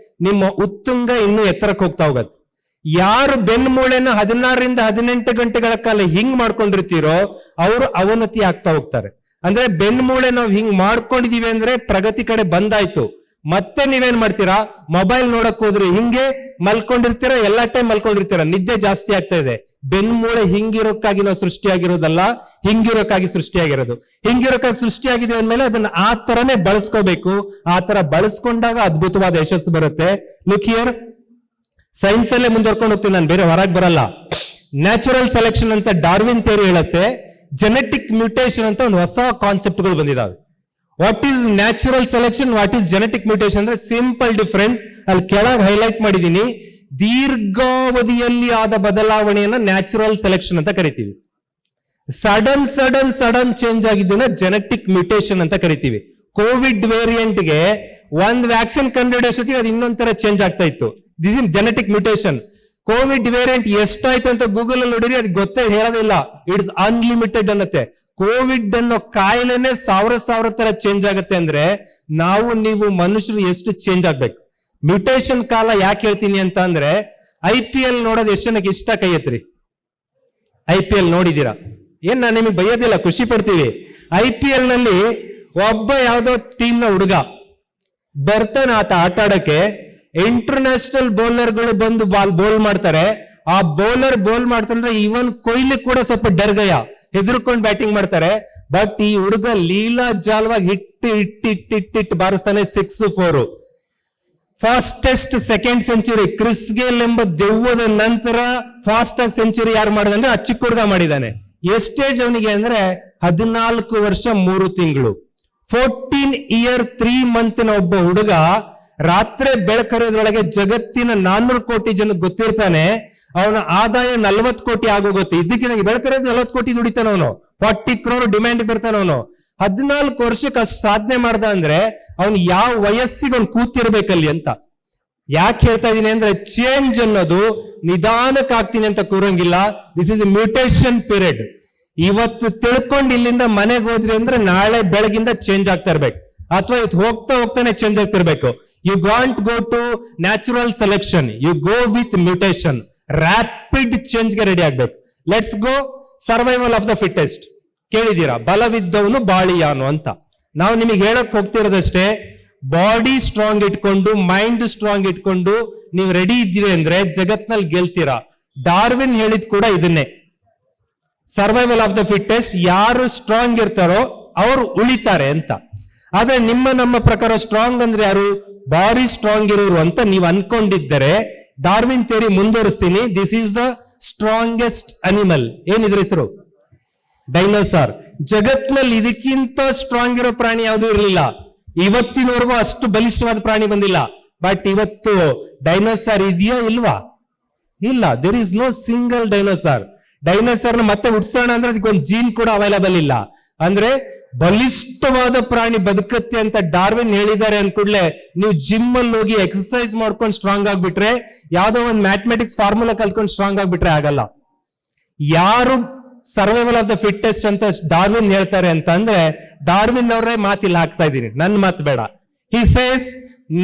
A: ನಿಮ್ಮ ಉತ್ತುಂಗ ಇನ್ನೂ ಎತ್ತರಕ್ಕೆ ಹೋಗ್ತಾ ಹೋಗತ್ತೆ. ಯಾರು ಬೆನ್ನು ಮೂಳೆನ 16ರಿಂದ 18 ಗಂಟೆಗಳ ಕಾಲ ಹಿಂಗ್ ಮಾಡ್ಕೊಂಡಿರ್ತೀರೋ ಅವರು ಅವನತಿ ಆಗ್ತಾ ಹೋಗ್ತಾರೆ. ಅಂದ್ರೆ ಬೆನ್ನು ಮೂಳೆ ನಾವು ಹಿಂಗ್ ಮಾಡ್ಕೊಂಡಿದೀವಿ ಅಂದ್ರೆ ಪ್ರಗತಿ ಕಡೆ ಬಂದಾಯ್ತು. ಮತ್ತೆ ನೀವೇನ್ ಮಾಡ್ತೀರಾ, ಮೊಬೈಲ್ ನೋಡಕ್ ಹೋದ್ರೆ ಹಿಂಗೆ ಮಲ್ಕೊಂಡಿರ್ತೀರಾ, ಎಲ್ಲಾ ಟೈಮ್ ಮಲ್ಕೊಂಡಿರ್ತೀರಾ, ನಿದ್ದೆ ಜಾಸ್ತಿ ಆಗ್ತಾ ಇದೆ. ಬೆನ್ನು ಮೂಳೆ ಹಿಂಗಿರೋಕ್ಕಾಗಿ ನಾವು ಸೃಷ್ಟಿಯಾಗಿರೋದಲ್ಲ, ಹಿಂಗಿರೋಕ್ಕಾಗಿ ಸೃಷ್ಟಿಯಾಗಿರೋದು. ಹಿಂಗಿರೋಕ್ಕಾಗಿ ಸೃಷ್ಟಿಯಾಗಿದೆ ಅಂದ್ಮೇಲೆ ಅದನ್ನ ಆ ತರನೇ ಬಳಸ್ಕೋಬೇಕು. ಆ ತರ ಬಳಸ್ಕೊಂಡಾಗ ಅದ್ಭುತವಾದ ಯಶಸ್ಸು ಬರುತ್ತೆ. ಲುಕ್ ಹಿಯರ್, ಸೈನ್ಸ್ ಅಲ್ಲೇ ಮುಂದುವರ್ಕೊಂಡು ಹೋಗ್ತೀನಿ ನಾನು, ಬೇರೆ ಹೊರಗೆ ಬರಲ್ಲ. ನ್ಯಾಚುರಲ್ ಸೆಲೆಕ್ಷನ್ ಅಂತ ಡಾರ್ವಿನ್ ಥಿಯರಿ ಹೇಳುತ್ತೆ. ಜೆನೆಟಿಕ್ ಮ್ಯೂಟೇಶನ್ ಅಂತ ಒಂದು ಹೊಸ ಕಾನ್ಸೆಪ್ಟ್ಗಳು ಬಂದಿದ್ದಾವೆ. What is natural selection, what is genetic mutation ಅಂದ್ರೆ ಸಿಂಪಲ್ ಡಿಫರೆನ್ಸ್. ಅಲ್ಲಿ ಕೆಳಗೆ ಹೈಲೈಟ್ ಮಾಡಿದೀನಿ. ದೀರ್ಘಾವಧಿಯಲ್ಲಿ ಆದ ಬದಲಾವಣೆಯನ್ನ ನ್ಯಾಚುರಲ್ ಸೆಲೆಕ್ಷನ್ ಅಂತ ಕರಿತೀವಿ. ಸಡನ್ ಚೇಂಜ್ ಆಗಿದ್ದನ್ನ ಜೆನೆಟಿಕ್ ಮ್ಯೂಟೇಶನ್ ಅಂತ ಕರಿತೀವಿ. ಕೋವಿಡ್ ವೇರಿಯಂಟ್ಗೆ ಒಂದ್ ವ್ಯಾಕ್ಸಿನ್ ಕಂಡುಹಿಡಿಯೋಷ್ಟೊತ್ತಿಗೆ ಅದು ಇನ್ನೊಂದರ ಚೇಂಜ್ ಆಗ್ತಾ ಇತ್ತು. This is genetic mutation. Covid variant ಎಷ್ಟಾಯ್ತು ಅಂತ ಗೂಗಲ್ ಅಲ್ಲಿ ನೋಡಿರಿ, ಅದು ಗೊತ್ತೇ ಹೇಳೋದಿಲ್ಲ. It's unlimited ಅನ್ನತ್ತೆ. ಕೋವಿಡ್ ಅನ್ನೋ ಕಾಯಿಲೆನೆ ಸಾವಿರ ತರ ಚೇಂಜ್ ಆಗುತ್ತೆ ಅಂದ್ರೆ ನೀವು ಮನುಷ್ಯರು ಎಷ್ಟು ಚೇಂಜ್ ಆಗ್ಬೇಕು. ಮ್ಯೂಟೇಶನ್ ಕಾಲ ಯಾಕೆ ಹೇಳ್ತೀನಿ ಅಂತ ಅಂದ್ರೆ, IPL ನೋಡೋದು ಎಷ್ಟು ಜನಕ್ಕೆ ಇಷ್ಟ? ಕೈ ಎತ್ರಿ. IPL ನೋಡಿದೀರಾ? ಏನ್ ನಾನು ನಿಮಗೆ ಬೈಯೋದಿಲ್ಲ, ಖುಷಿ ಪಡ್ತೀವಿ. IPL ನಲ್ಲಿ ಒಬ್ಬ ಯಾವ್ದೋ ಟೀಮ್ ನ ಹುಡುಗ ಬರ್ತಾನೆ ಆತ ಆಟ ಆಡಕ್ಕೆ. ಇಂಟರ್ನ್ಯಾಷನಲ್ ಬೌಲರ್ಗಳು ಬಂದು ಬೌಲ್ ಮಾಡ್ತಾರೆ. ಆ ಬೌಲರ್ ಬೌಲ್ ಮಾಡ್ತಾನೆ, ಇವನ್ ಕೊಹ್ಲಿ ಕೂಡ ಸ್ವಲ್ಪ ಡರ್ಗಯ ಹೆದರ್ಕೊಂಡು ಬ್ಯಾಟಿಂಗ್ ಮಾಡ್ತಾರೆ. ಬಟ್ ಈ ಹುಡುಗ ಲೀಲಾ ಜಾಲವಾಗಿ ಹಿಟ್ಟು ಬಾರಿಸ್ತಾನೆ 6-4. Fastest second century Chris Gayle ಎಂಬ ದೆವ್ವದ ನಂತರ ಫಾಸ್ಟ್ ಆಗಿ ಸೆಂಚುರಿ ಯಾರು ಮಾಡಿದಂದ್ರೆ ಆ ಚಿಕ್ಕ ಹುಡುಗ ಮಾಡಿದ್ದಾನೆ. ಎಷ್ಟೇಜ್ ಅವನಿಗೆ ಅಂದ್ರೆ 14 ವರ್ಷ 3 ತಿಂಗಳು. 14 year 3 month ಒಬ್ಬ ಹುಡುಗ ರಾತ್ರಿ ಬೆಳಕರಿಯೋದ್ರೊಳಗೆ ಜಗತ್ತಿನ 400 ಕೋಟಿ ಜನಕ್ಕೆ ಗೊತ್ತಿರ್ತಾನೆ. ಅವನ ಆದಾಯ 40 ಕೋಟಿ ಆಗೋಗುತ್ತೆ. ಇದಕ್ಕಿಂತ ಬೆಳಕರಿಯೋದು 40 ಕೋಟಿ ದುಡಿತಾನ ಅವನು. 40 crore ಡಿಮ್ಯಾಂಡ್ ಬರ್ತಾನ ಅವನು. 14 ವರ್ಷಕ್ಕೆ ಅಷ್ಟು ಸಾಧನೆ ಮಾಡ್ದ ಅಂದ್ರೆ ಅವನು ಯಾವ ವಯಸ್ಸಿಗೆ ಅವ್ನು ಕೂತಿರ್ಬೇಕಲ್ಲಿ ಅಂತ. ಯಾಕೆ ಹೇಳ್ತಾ ಇದೀನಿ ಅಂದ್ರೆ, ಚೇಂಜ್ ಅನ್ನೋದು ನಿಧಾನಕ್ಕೆ ಆಗ್ತೀನಿ ಅಂತ ಕೂರಂಗಿಲ್ಲ. This is a mutation period. ಇವತ್ತು ತಿಳ್ಕೊಂಡು ಇಲ್ಲಿಂದ ಮನೆಗೆ ಹೋದ್ರಿ ಅಂದ್ರೆ ನಾಳೆ ಬೆಳಗಿಂದ ಚೇಂಜ್ ಆಗ್ತಾ ಇರ್ಬೇಕು, ಅಥವಾ ಇವತ್ತು ಹೋಗ್ತಾನೆ ಚೇಂಜ್ ಆಗ್ತಿರ್ಬೇಕು. You can't go to natural selection, you go with mutation. Rapid ಚೇಂಜ್ಗೆ ರೆಡಿ ಆಗ್ಬೇಕು. Let's go survival of the fittest. ಕೇಳಿದೀರಾ? ಬಲವಿದ್ದವನು ಬಾಳಿಯಾನು ಅಂತ. ನಾವು ನಿಮಗೆ ಹೇಳಕ್ ಹೋಗ್ತಿರೋದಷ್ಟೇ, ಬಾಡಿ ಸ್ಟ್ರಾಂಗ್ ಇಟ್ಕೊಂಡು ಮೈಂಡ್ ಸ್ಟ್ರಾಂಗ್ ಇಟ್ಕೊಂಡು ನೀವು ರೆಡಿ ಇದ್ದೀರಿ ಅಂದ್ರೆ ಜಗತ್ನಲ್ಲಿ ಗೆಲ್ತೀರಾ. ಡಾರ್ವಿನ್ ಹೇಳಿದ್ ಕೂಡ ಇದನ್ನೇ, ಸರ್ವೈವಲ್ ಆಫ್ ದ ಫಿಟ್ಟೆಸ್ಟ್. ಯಾರು ಸ್ಟ್ರಾಂಗ್ ಇರ್ತಾರೋ ಅವರು ಉಳಿತಾರೆ ಅಂತ. ಆದ್ರೆ ನಮ್ಮ ಪ್ರಕಾರ ಸ್ಟ್ರಾಂಗ್ ಅಂದ್ರೆ ಯಾರು? ಬಾಡಿ ಸ್ಟ್ರಾಂಗ್ ಇರೋರು ಅಂತ ನೀವು ಅನ್ಕೊಂಡಿದ್ದರೆ ಡಾರ್ವಿನ್ ಥಿಯರಿ ಮುಂದುವರಿಸ್ತೀನಿ. This is the strongest animal. ಏನಿದ್ರ ಹೆಸರು? ಡೈನೋಸಾರ್. ಜಗತ್ನಲ್ಲಿ ಇದಕ್ಕಿಂತ ಸ್ಟ್ರಾಂಗ್ ಇರೋ ಪ್ರಾಣಿ ಯಾವುದು ಇರಲಿಲ್ಲ. ಇವತ್ತಿನವರೆಗೂ ಅಷ್ಟು ಬಲಿಷ್ಠವಾದ ಪ್ರಾಣಿ ಬಂದಿಲ್ಲ. ಬಟ್ ಇವತ್ತು ಡೈನೋಸಾರ್ ಇದೆಯಾ ಇಲ್ವಾ? ಇಲ್ಲ. There is no single dinosaur. ಡೈನೋಸಾರ್ನ ಮತ್ತೆ ಹುಟ್ಸೋಣ ಅಂದ್ರೆ ಅದಕ್ಕೆ ಒಂದು ಜೀನ್ ಕೂಡ ಅವೈಲಬಲ್ ಇಲ್ಲ. ಅಂದ್ರೆ ಬಲಿಷ್ಠವಾದ ಪ್ರಾಣಿ ಬದುಕತ್ತೆ ಅಂತ ಡಾರ್ವಿನ್ ಹೇಳಿದ್ದಾರೆ ಅಂದ ಕೂಡಲೇ ನೀವು ಜಿಮ್ ಅಲ್ಲಿ ಹೋಗಿ ಎಕ್ಸರ್ಸೈಸ್ ಮಾಡ್ಕೊಂಡು ಸ್ಟ್ರಾಂಗ್ ಆಗ್ಬಿಟ್ರೆ, ಯಾವ್ದೋ ಒಂದು ಮ್ಯಾಥಮೆಟಿಕ್ಸ್ ಫಾರ್ಮುಲಾ ಕಲ್ತ್ಕೊಂಡು ಸ್ಟ್ರಾಂಗ್ ಆಗ್ಬಿಟ್ರೆ ಆಗಲ್ಲ. ಯಾರು ಸರ್ವೈವಲ್ ಆಫ್ ದ ಫಿಟ್ಟೆಸ್ಟ್ ಅಂತ ಡಾರ್ವಿನ್ ಹೇಳ್ತಾರೆ ಅಂತ ಅಂದ್ರೆ ಡಾರ್ವಿನ್ ಅವರೇ ಮಾತಿಲ್ಲ ಹಾಕ್ತಾ ಇದ್ದೀನಿ, ನನ್ನ ಮಾತು ಬೇಡ. He says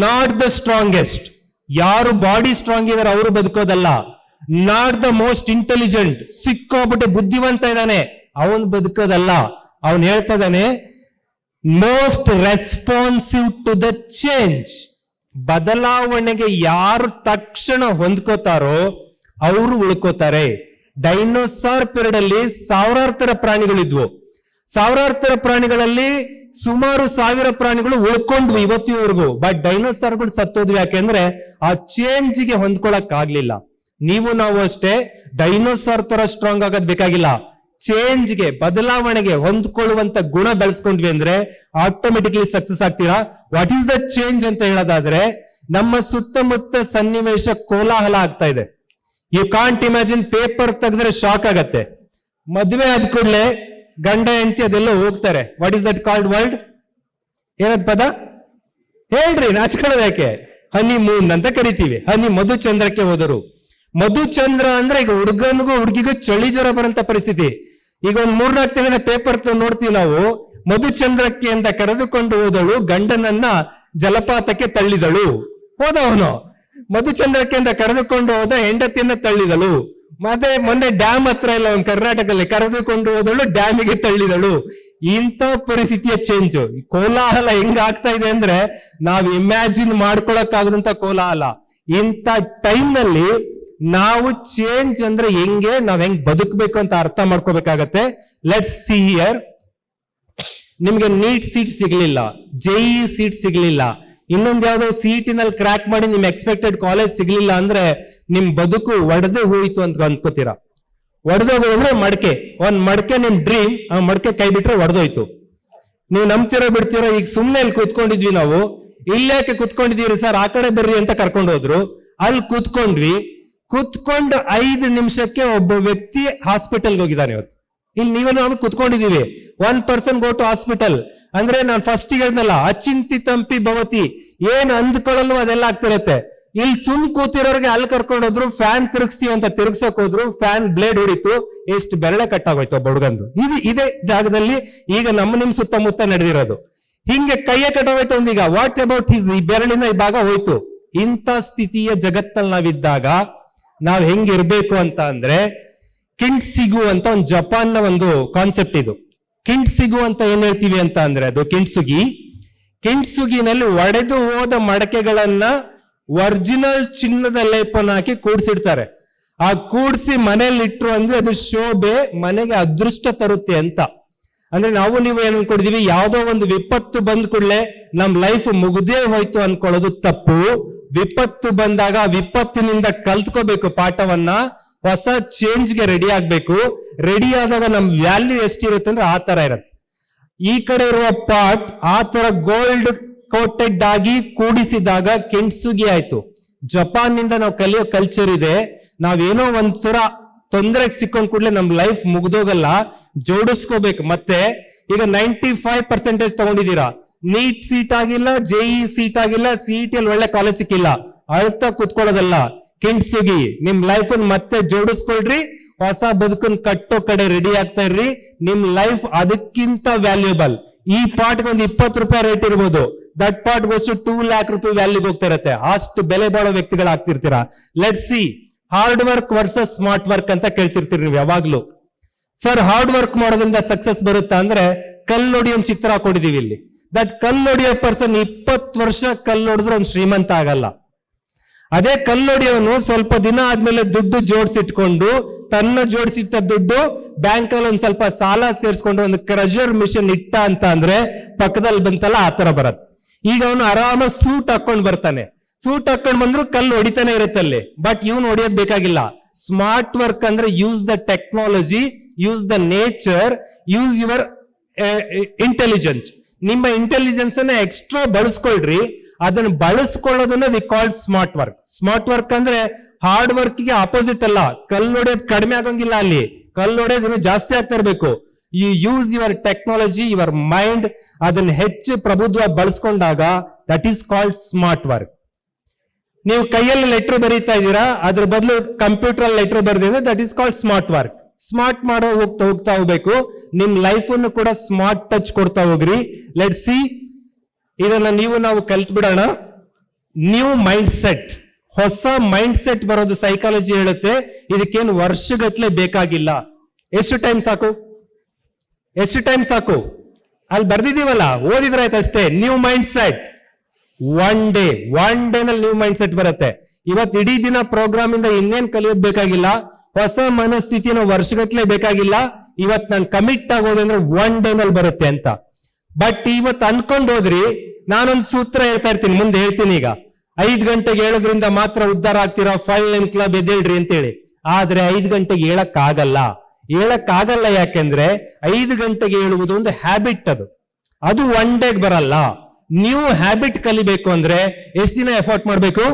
A: not the strongest. ಯಾರು ಬಾಡಿ ಸ್ಟ್ರಾಂಗ್ ಇದಾರೆ ಅವರು ಬದುಕೋದಲ್ಲ. ನಾಟ್ ದ ಮೋಸ್ಟ್ ಇಂಟೆಲಿಜೆಂಟ್, ಸಿಕ್ಕೋಬಿಟ್ಟು ಬುದ್ಧಿವಂತ ಇದ್ದಾನೆ ಅವನು ಬದುಕೋದಲ್ಲ. ಅವನು ಹೇಳ್ತಾ ಇದ್ದಾನೆ most responsive to the change. ಬದಲಾವಣೆಗೆ ಯಾರು ತಕ್ಷಣ ಹೊಂದ್ಕೋತಾರೋ ಅವರು ಉಳ್ಕೋತಾರೆ. ಡೈನೋಸಾರ್ ಪೀರಿಯಡ್ ಅಲ್ಲಿ ಸಾವಿರಾರು ತರ ಪ್ರಾಣಿಗಳಿದ್ವು. ಸಾವಿರಾರು ತರ ಪ್ರಾಣಿಗಳಲ್ಲಿ ಸುಮಾರು 1000 ಪ್ರಾಣಿಗಳು ಉಳ್ಕೊಂಡ್ವು ಇವತ್ತಿನವರೆಗೂ. ಬಟ್ ಡೈನೋಸಾರ್ಗಳು ಸತ್ತೋದ್ವಿ. ಯಾಕೆಂದ್ರೆ ಆ ಚೇಂಜ್ಗೆ ಹೊಂದ್ಕೊಳಕ್ ಆಗ್ಲಿಲ್ಲ. ನೀವು ನಾವು ಅಷ್ಟೇ ಡೈನೋಸಾರ್ ತರ ಸ್ಟ್ರಾಂಗ್ ಆಗೋದ್ ಬೇಕಾಗಿಲ್ಲ. ಚೇಂಜ್ಗೆ, ಬದಲಾವಣೆಗೆ ಹೊಂದ್ಕೊಳ್ಳುವಂತ ಗುಣ ಬೆಳೆಸ್ಕೊಂಡ್ವಿ ಅಂದ್ರೆ ಆಟೋಮೆಟಿಕ್ಲಿ ಸಕ್ಸಸ್ ಆಗ್ತೀರಾ. ವಾಟ್ ಈಸ್ ದ ಚೇಂಜ್ ಅಂತ ಹೇಳೋದಾದ್ರೆ, ನಮ್ಮ ಸುತ್ತಮುತ್ತ ಸನ್ನಿವೇಶ ಕೋಲಾಹಲ ಆಗ್ತಾ ಇದೆ. You can't imagine. ಪೇಪರ್ ತೆಗೆದ್ರೆ ಶಾಕ್ ಆಗತ್ತೆ. ಮದುವೆ ಆದ ಕೂಡಲೇ ಗಂಡ ಹೆಂಡತಿ ಅದೆಲ್ಲ ಹೋಗ್ತಾರೆ. What is that called world? ಏನದ್ ಪದ ಹೇಳ್ರಿ, ನಾಚ್ಕೊಳ್ಳೋದು ಯಾಕೆ? ಹನಿ ಮೂನ್ ಅಂತ ಕರಿತೀವಿ. ಮಧುಚಂದ್ರಕ್ಕೆ ಹೋದರು. ಮಧುಚಂದ್ರ ಅಂದ್ರೆ ಈಗ ಹುಡುಗನಿಗೂ ಹುಡುಗಿಗೂ ಚಳಿ ಜ್ವರ ಬರಂತ ಪರಿಸ್ಥಿತಿ. ಈಗ ಒಂದ್ 3-4 ತಿಂಗಳ ಪೇಪರ್ ನೋಡ್ತೀವಿ ನಾವು. ಮಧುಚಂದ್ರಕ್ಕೆ ಅಂತ ಕರೆದುಕೊಂಡು ಹೋದಳು, ಗಂಡನನ್ನ ಜಲಪಾತಕ್ಕೆ ತಳ್ಳಿದಳು. ಹೋದವನು ಮಧುಚಂದ್ರಕ್ಕೆ ಅಂತ ಕರೆದುಕೊಂಡು ಹೋದ, ಹೆಂಡತಿಯನ್ನ ತಳ್ಳಿದಳು. ಮತ್ತೆ ಮೊನ್ನೆ ಡ್ಯಾಮ್ ಹತ್ರ ಇಲ್ಲ ಒಂದು ಕರ್ನಾಟಕದಲ್ಲಿ ಕರೆದುಕೊಂಡು ಹೋದಳು, ಡ್ಯಾಮಿಗೆ ತಳ್ಳಿದಳು. ಇಂಥ ಪರಿಸ್ಥಿತಿಯ ಚೇಂಜ್. ಕೋಲಾಹಲ ಹೆಂಗ ಆಗ್ತಾ ಇದೆ ಅಂದ್ರೆ ನಾವ್ ಇಮ್ಯಾಜಿನ್ ಮಾಡ್ಕೊಳಕ್ ಆಗದಂತ ಕೋಲಾಹಲ. ಇಂಥ ಟೈಮ್ ನಲ್ಲಿ ನಾವು ಚೇಂಜ್ ಅಂದ್ರೆ ನಾವ್ ಹೆಂಗ್ ಬದುಕಬೇಕು ಅಂತ ಅರ್ಥ ಮಾಡ್ಕೋಬೇಕಾಗತ್ತೆ. Let's see here. ನಿಮ್ಗೆ ನೀಟ್ ಸೀಟ್ ಸಿಗ್ಲಿಲ್ಲ, JEE ಸೀಟ್ ಸಿಗ್ಲಿಲ್ಲ, ಇನ್ನೊಂದ್ ಯಾವ್ದೋ CET ನಲ್ಲಿ ಕ್ರ್ಯಾಕ್ ಮಾಡಿ ನಿಮ್ ಎಕ್ಸ್ಪೆಕ್ಟೆಡ್ ಕಾಲೇಜ್ ಸಿಗ್ಲಿಲ್ಲ ಅಂದ್ರೆ ನಿಮ್ ಬದುಕು ಒಡೆದು ಹೋಯ್ತು ಅಂತ ಅನ್ಕೋತೀರಾ. ಒಡೆದೋಗೋದು ಅಂದ್ರೆ ಮಡಕೆ. ಒಂದ್ ಮಡಕೆ ನಿಮ್ ಡ್ರೀಮ್, ಆ ಮಡಕೆ ಕೈ ಬಿಟ್ರೆ ಒಡೆದೋಯ್ತು. ನೀವು ನಂಬ್ತಿರೋ ಬಿಡ್ತಿರೋ. ಈಗ ಸುಮ್ನೆ ಇಲ್ಲಿ ಕೂತ್ಕೊಂಡಿದ್ವಿ ನಾವು. ಇಲ್ಲೇಕೆ ಕೂತ್ಕೊಂಡಿದೀರಿ ಸರ್, ಆ ಕಡೆ ಬರ್ರಿ ಅಂತ ಕರ್ಕೊಂಡು ಹೋದ್ರು. ಅಲ್ಲಿ ಕೂತ್ಕೊಂಡ್ವಿ. ಕೂತ್ಕೊಂಡು 5 ನಿಮಿಷಕ್ಕೆ ಒಬ್ಬ ವ್ಯಕ್ತಿ ಹಾಸ್ಪಿಟಲ್ಗೆ ಹೋಗಿದ್ದಾನೆ. ಇವತ್ತು ಇಲ್ಲಿ ನೀವೇ ನಾವು ಕೂತ್ಕೊಂಡಿದೀವಿ. 1 person ಗೋ ಟು ಹಾಸ್ಪಿಟಲ್ ಅಂದ್ರೆ ನಾನು ಫಸ್ಟ್ ಹೇಳಿದ್ನಲ್ಲ, ಅಚಿಂತಿತಂಪಿ ಭವತಿ. ಏನ್ ಅಂದ್ಕೊಳ್ಳಲ್ವ ಅದೆಲ್ಲ ಆಗ್ತಿರತ್ತೆ. ಇಲ್ಲಿ ಸುಮ್ ಕೂತಿರೋರ್ಗೆ ಅಲ್ಲಿ ಕರ್ಕೊಂಡೋದ್ರು, ಫ್ಯಾನ್ ತಿರುಗಿಸ್ತೀವಿ ಅಂತ ತಿರುಗ್ಸಕ್ ಹೋದ್ರು, ಫ್ಯಾನ್ ಬ್ಲೇಡ್ ಹೊಡಿತು, ಎಷ್ಟು ಬೆರಳೆ ಕಟ್ಟಾಗೋಯ್ತು ಒಬ್ಬ ಹುಡುಗಂದು. ಇದೇ ಜಾಗದಲ್ಲಿ ಈಗ ನಿಮ್ ಸುತ್ತಮುತ್ತ ನಡೆದಿರೋದು. ಹಿಂಗೆ ಕೈಯೇ ಕಟ್ಟೋಯ್ತು ಒಂದೀಗ. ವಾಟ್ ಅಬೌಟ್ ಹಿಸ್, ಈ ಬೆರಳಿನ ಈ ಭಾಗ ಹೋಯ್ತು. ಇಂಥ ಸ್ಥಿತಿಯ ಜಗತ್ತಲ್ಲಿ ನಾವಿದ್ದಾಗ ನಾವ್ ಹೆಂಗಿರ್ಬೇಕು ಅಂತ ಅಂದ್ರೆ, ಕಿಂಟ್ಸಿಗು ಅಂತ ಒಂದು ಜಪಾನ್ನ ಒಂದು ಕಾನ್ಸೆಪ್ಟ್ ಇದು. ಕಿಂಟ್ಸಿಗು ಅಂತ ಏನ್ ಹೇಳ್ತೀವಿ ಅಂತ ಅಂದ್ರೆ ಅದು ಕಿಂಟ್ಸುಗಿನಲ್ಲಿ ಒಡೆದು ಹೋದ ಮಡಕೆಗಳನ್ನ ಒರಿಜಿನಲ್ ಚಿನ್ನದ ಲೇಪನ ಹಾಕಿ ಕೂಡ್ಸಿಡ್ತಾರೆ. ಆ ಕೂಡ್ಸಿ ಮನೇಲಿ ಇಟ್ರು ಅಂದ್ರೆ ಅದು ಶೋಭೆ, ಮನೆಗೆ ಅದೃಷ್ಟ ತರುತ್ತೆ ಅಂತ. ಅಂದ್ರೆ ನಾವು ನೀವು ಏನ್ ಅನ್ಕೊಂಡಿದೀವಿ, ಯಾವ್ದೋ ಒಂದು ವಿಪತ್ತು ಬಂದ್ ಕೂಡಲೇ ನಮ್ ಲೈಫ್ ಮುಗ್ದೇ ಹೋಯ್ತು ಅನ್ಕೊಳ್ಳೋದು ತಪ್ಪು. ವಿಪತ್ತು ಬಂದಾಗ ವಿಪತ್ತಿನಿಂದ ಕಲ್ತ್ಕೋಬೇಕು ಪಾಠವನ್ನ. ಹೊಸ ಚೇಂಜ್ಗೆ ರೆಡಿ ಆಗ್ಬೇಕು. ರೆಡಿ ಆದಾಗ ನಮ್ ವ್ಯಾಲ್ಯೂ ಎಷ್ಟಿರುತ್ತೆ ಅಂದ್ರೆ ಆ ತರ ಇರುತ್ತೆ. ಈ ಕಡೆ ಇರುವ ಪಾಟ್ ಆ ತರ ಗೋಲ್ಡ್ ಕೋಟೆಡ್ ಆಗಿ ಕೂಡಿಸಿದಾಗ ಕೆಂಟ್ಸುಗಿ ಆಯ್ತು. ಜಪಾನ್ ನಿಂದ ನಾವು ಕಲಿಯೋ ಕಲ್ಚರ್ ಇದೆ. ನಾವೇನೋ ಒಂದ್ಸಲ ತೊಂದರೆಗೆ ಸಿಕ್ಕೊಂಡ್ ಕೂಡಲೇ ನಮ್ ಲೈಫ್ ಮುಗ್ದೋಗಲ್ಲ, ಜೋಡಿಸ್ಕೋಬೇಕು. ಮತ್ತೆ ಈಗ 95% ತಗೊಂಡಿದ್ದೀರಾ, ನೀಟ್ ಸೀಟ್ ಆಗಿಲ್ಲ, JEE ಸೀಟ್ ಆಗಿಲ್ಲ, CET ಅಲ್ಲಿ ಒಳ್ಳೆ ಕಾಲೇಜ್ ಸಿಕ್ಕಿಲ್ಲ, ಅಳ್ತಾ ಕುತ್ಕೊಳ್ಳೋದಲ್ಲ. ಕಿಂಟ್ಸುಗಿ ನಿಮ್ ಲೈಫ್ ಮತ್ತೆ ಜೋಡಿಸ್ಕೊಳ್ರಿ. ಹೊಸ ಬದುಕನ್ ಕಟ್ಟೋ ಕಡೆ ರೆಡಿ ಆಗ್ತಾ ಇರ್ರಿ. ನಿಮ್ ಲೈಫ್ ಅದಕ್ಕಿಂತ ವ್ಯಾಲ್ಯೂಬಲ್. ಈ ಪಾಟ್ಗೆ ಒಂದು 20 ರೂಪಾಯಿ ರೇಟ್ ಇರ್ಬೋದು, that part goes to 2 lakh ರೂಪಾಯಿ ವ್ಯಾಲ್ಯೂಗೆ ಹೋಗ್ತಾ ಇರತ್ತೆ. ಅಷ್ಟು ಬೆಲೆ ಬಾಳೋ ವ್ಯಕ್ತಿಗಳಾಗ್ತಿರ್ತೀರಾ. Let's see, hard work versus smart work ಅಂತ ಕೇಳ್ತಿರ್ತೀರಿ ನೀವು ಯಾವಾಗ್ಲೂ. ಸರ್ ಹಾರ್ಡ್ ವರ್ಕ್ ಮಾಡೋದ್ರಿಂದ ಸಕ್ಸಸ್ ಬರುತ್ತಾ ಅಂದ್ರೆ, ಕಲ್ಲೊಡಿ ಒಂದು ಚಿತ್ರ ಹಾಕೊಂಡಿದೀವಿ ಇಲ್ಲಿ. ದಟ್ ಕಲ್ಲೊಡಿಯೋ ಪರ್ಸನ್ 20 ವರ್ಷ ಕಲ್ಲೊಡಿದ್ರೆ ಒಂದು ಶ್ರೀಮಂತ ಆಗಲ್ಲ. ಅದೇ ಕಲ್ಲೊಡಿಯವನು ಸ್ವಲ್ಪ ದಿನ ಆದ್ಮೇಲೆ ದುಡ್ಡು ಜೋಡಿಸಿಟ್ಕೊಂಡು, ತನ್ನ ಜೋಡಿಸಿಟ್ಟ ದುಡ್ಡು ಬ್ಯಾಂಕ್ ಅಲ್ಲಿ ಒಂದ್ ಸ್ವಲ್ಪ ಸಾಲ ಸೇರಿಸ್ಕೊಂಡು ಒಂದು ಕ್ರಷರ್ ಮಿಷನ್ ಇಟ್ಟ ಅಂತ ಅಂದ್ರೆ ಪಕ್ಕದಲ್ಲಿ ಬಂತಲ್ಲ ಆ ತರ ಬರತ್ತೆ. ಈಗ ಅವನು ಆರಾಮ ಸೂಟ್ ಹಾಕೊಂಡ್ ಬರ್ತಾನೆ. ಸೂಟ್ ಹಾಕೊಂಡ್ ಬಂದ್ರು ಕಲ್ಲು ಹೊಡಿತಾನೆ ಇರುತ್ತಲ್ಲಿ. ಬಟ್ ಇವನು ಹೊಡಿಯೋದ್ ಬೇಕಾಗಿಲ್ಲ. ಸ್ಮಾರ್ಟ್ ವರ್ಕ್ ಅಂದ್ರೆ use the technology, use the nature, use your intelligence. ನಿಮ್ಮ ಇಂಟೆಲಿಜೆನ್ಸ್ ಅನ್ನ ಎಕ್ಸ್ಟ್ರಾ ಬಳಸ್ಕೊಳ್ರಿ. ಅದನ್ನ ಬಳಸ್ಕೊಳ್ಳೋದನ್ನ we called smart work. Smart work ಅಂದ್ರೆ ಹಾರ್ಡ್ ವರ್ಕ್ ಗೆ ಆಪೋಸಿಟ್ ಅಲ್ಲ. ಕಲ್ಲು ಹೊಡೆಯೋದು ಕಡಿಮೆ ಆಗಂಗಿಲ್ಲ, ಅಲ್ಲಿ ಕಲ್ಲು ಹೊಡೆಯೋದು ಇನ್ನೂ ಜಾಸ್ತಿ ಆಗ್ತಾ ಇರಬೇಕು. You use your technology, your mind, ಅದನ್ನ ಹೆಚ್ಚು ಪ್ರಬುದ್ಧವಾಗಿ ಬಳಸ್ಕೊಂಡಾಗ that is called smart work. ನೀವು ಕೈಯಲ್ಲಿ ಲೆಟರ್ ಬರೀತಾ ಇದ್ದೀರಾ, ಅದ್ರ ಬದಲು ಕಂಪ್ಯೂಟರ್ ಅಲ್ಲಿ ಲೆಟರ್ ಬರೆದಿದ್ರೆ that is called smart work. Smart ಮಾಡೋ ಹೋಗ್ತಾ ಹೋಗ್ಬೇಕು. ನಿಮ್ ಲೈಫ್ ಅನ್ನು ಕೂಡ ಸ್ಮಾರ್ಟ್ ಟಚ್ ಕೊಡ್ತಾ ಹೋಗ್ರಿ. ಲೆಟ್ ಸಿ, ಇದನ್ನ ನಾವು ಕಲ್ತ್ ಬಿಡೋಣ. ನ್ಯೂ ಮೈಂಡ್ ಸೆಟ್, ಹೊಸ ಮೈಂಡ್ ಸೆಟ್ ಬರೋದು ಸೈಕಾಲಜಿ ಹೇಳುತ್ತೆ. ಇದಕ್ಕೇನು ವರ್ಷಗಟ್ಲೆ ಬೇಕಾಗಿಲ್ಲ. ಎಷ್ಟು ಟೈಮ್ ಸಾಕು? ಅಲ್ಲಿ ಬರ್ದಿದೀವಲ್ಲ, ಓದಿದ್ರಾಯ್ತು ಅಷ್ಟೇ. ನ್ಯೂ ಮೈಂಡ್ ಸೆಟ್, ಒನ್ ಡೇನಲ್ಲಿ ನ್ಯೂ ಮೈಂಡ್ ಸೆಟ್ ಬರುತ್ತೆ. ಇವತ್ತು ಇಡೀ ದಿನ ಪ್ರೋಗ್ರಾಮ್ ಇಂದ ಇನ್ನೇನ್ ಕಲಿಯೋದ್ ಬೇಕಾಗಿಲ್ಲ. ಹೊಸ ಮನಸ್ಥಿತಿನ ವರ್ಷಗಟ್ಲೆ ಬೇಕಾಗಿಲ್ಲ. ಇವತ್ ನಾನು ಕಮಿಟ್ ಆಗೋದಂದ್ರೆ ಒನ್ ಡೇನಲ್ಲಿ ಬರುತ್ತೆ ಅಂತ. ಬಟ್ ಇವತ್ತು ಅನ್ಕೊಂಡ್ ಹೋದ್ರಿ, ನಾನೊಂದು ಸೂತ್ರ ಹೇಳ್ತಾ ಇರ್ತೀನಿ, ಮುಂದೆ ಹೇಳ್ತೀನಿ. ಈಗ 5 ಗಂಟೆಗೆ ಹೇಳೋದ್ರಿಂದ ಮಾತ್ರ ಉದ್ಧಾರ ಆಗ್ತೀರಾ, 5 AM ಕ್ಲಬ್ ಎದ್ದೇಳ್ರಿ ಅಂತೇಳಿ. ಆದ್ರೆ 5 ಗಂಟೆಗೆ ಹೇಳಕ್ಕಾಗಲ್ಲ. ಯಾಕೆಂದ್ರೆ 5 ಗಂಟೆಗೆ ಹೇಳುವುದು ಒಂದು ಹ್ಯಾಬಿಟ್. ಅದು ಒನ್ ಡೇಗ್ ಬರಲ್ಲ. ನ್ಯೂ ಹ್ಯಾಬಿಟ್ ಕಲಿಬೇಕು ಅಂದ್ರೆ ಎಷ್ಟು ದಿನ ಎಫರ್ಟ್ ಮಾಡಬೇಕು?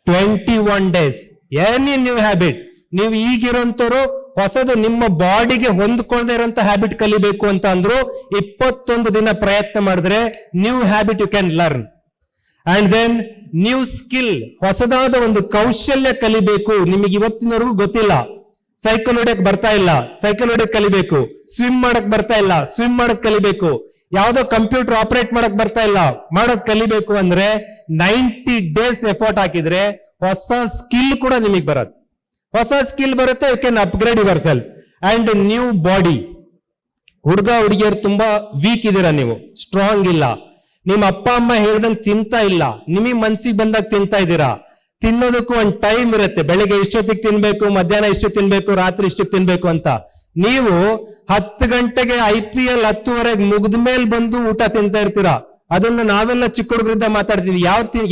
A: 21 days. Any new habit. ನೀವು ಈಗಿರೋಂಥವ್ರು ಹೊಸದು ನಿಮ್ಮ ಬಾಡಿಗೆ ಹೊಂದ್ಕೊಳ್ಳದೆ ಇರೋಂಥ ಹ್ಯಾಬಿಟ್ ಕಲಿಬೇಕು ಅಂತ ಅಂದ್ರು 21 ದಿನ ಪ್ರಯತ್ನ ಮಾಡಿದ್ರೆ new habit you can learn. And then new skill, ಹೊಸದಾದ ಒಂದು ಕೌಶಲ್ಯ ಕಲಿಬೇಕು. ನಿಮಗೆ ಇವತ್ತಿನವರೆಗೂ ಗೊತ್ತಿಲ್ಲ, ಸೈಕಲ್ ಹೊಡೆಯಕ್ ಬರ್ತಾ ಇಲ್ಲ, ಸೈಕಲ್ ಹೊಡೆಯಕ್ ಕಲಿಬೇಕು. ಸ್ವಿಮ್ ಮಾಡಕ್ ಬರ್ತಾ ಇಲ್ಲ, ಸ್ವಿಮ್ ಮಾಡಕ್ ಕಲಿಬೇಕು. ಯಾವ್ದೋ ಕಂಪ್ಯೂಟರ್ ಆಪರೇಟ್ ಮಾಡಕ್ ಬರ್ತಾ ಇಲ್ಲ, ಮಾಡೋದ್ ಕಲಿಬೇಕು. ಅಂದ್ರೆ 90 days ಎಫರ್ಟ್ ಹಾಕಿದ್ರೆ ಹೊಸ ಸ್ಕಿಲ್ ಕೂಡ ನಿಮಗೆ ಬರುತ್ತೆ. ಹೊಸ ಸ್ಕಿಲ್ ಬರುತ್ತೆ. You can upgrade yourself. And new body. ಹುಡುಗಿಯರು ತುಂಬಾ ವೀಕ್ ಇದೀರಾ, ನೀವು ಸ್ಟ್ರಾಂಗ್ ಇಲ್ಲ. ನಿಮ್ಮ ಅಪ್ಪ ಅಮ್ಮ ಹೇಳ್ದಂಗೆ ತಿಂತಾ ಇಲ್ಲ, ನಿಮಗೆ ಮನ್ಸಿಗೆ ಬಂದಾಗ ತಿಂತಾ ಇದ್ದೀರಾ. ತಿನ್ನೋದಕ್ಕೂ ಒಂದು ಟೈಮ್ ಇರುತ್ತೆ. ಬೆಳಿಗ್ಗೆ ಇಷ್ಟೊತ್ತಿಗೆ ತಿನ್ಬೇಕು, ಮಧ್ಯಾಹ್ನ ಇಷ್ಟಕ್ಕೆ ತಿನ್ಬೇಕು, ರಾತ್ರಿ ಇಷ್ಟಕ್ಕೆ ತಿನ್ಬೇಕು ಅಂತ. ನೀವು 10 ಗಂಟೆಗೆ IPL 10:30 ಮುಗಿದ ಮೇಲೆ ಬಂದು ಊಟ ತಿಂತಾ ಇರ್ತೀರಾ. ಅದನ್ನ ನಾವೆಲ್ಲ ಚಿಕ್ಕ ಹುಡುಗರಿಂದ ಮಾತಾಡ್ತೀವಿ.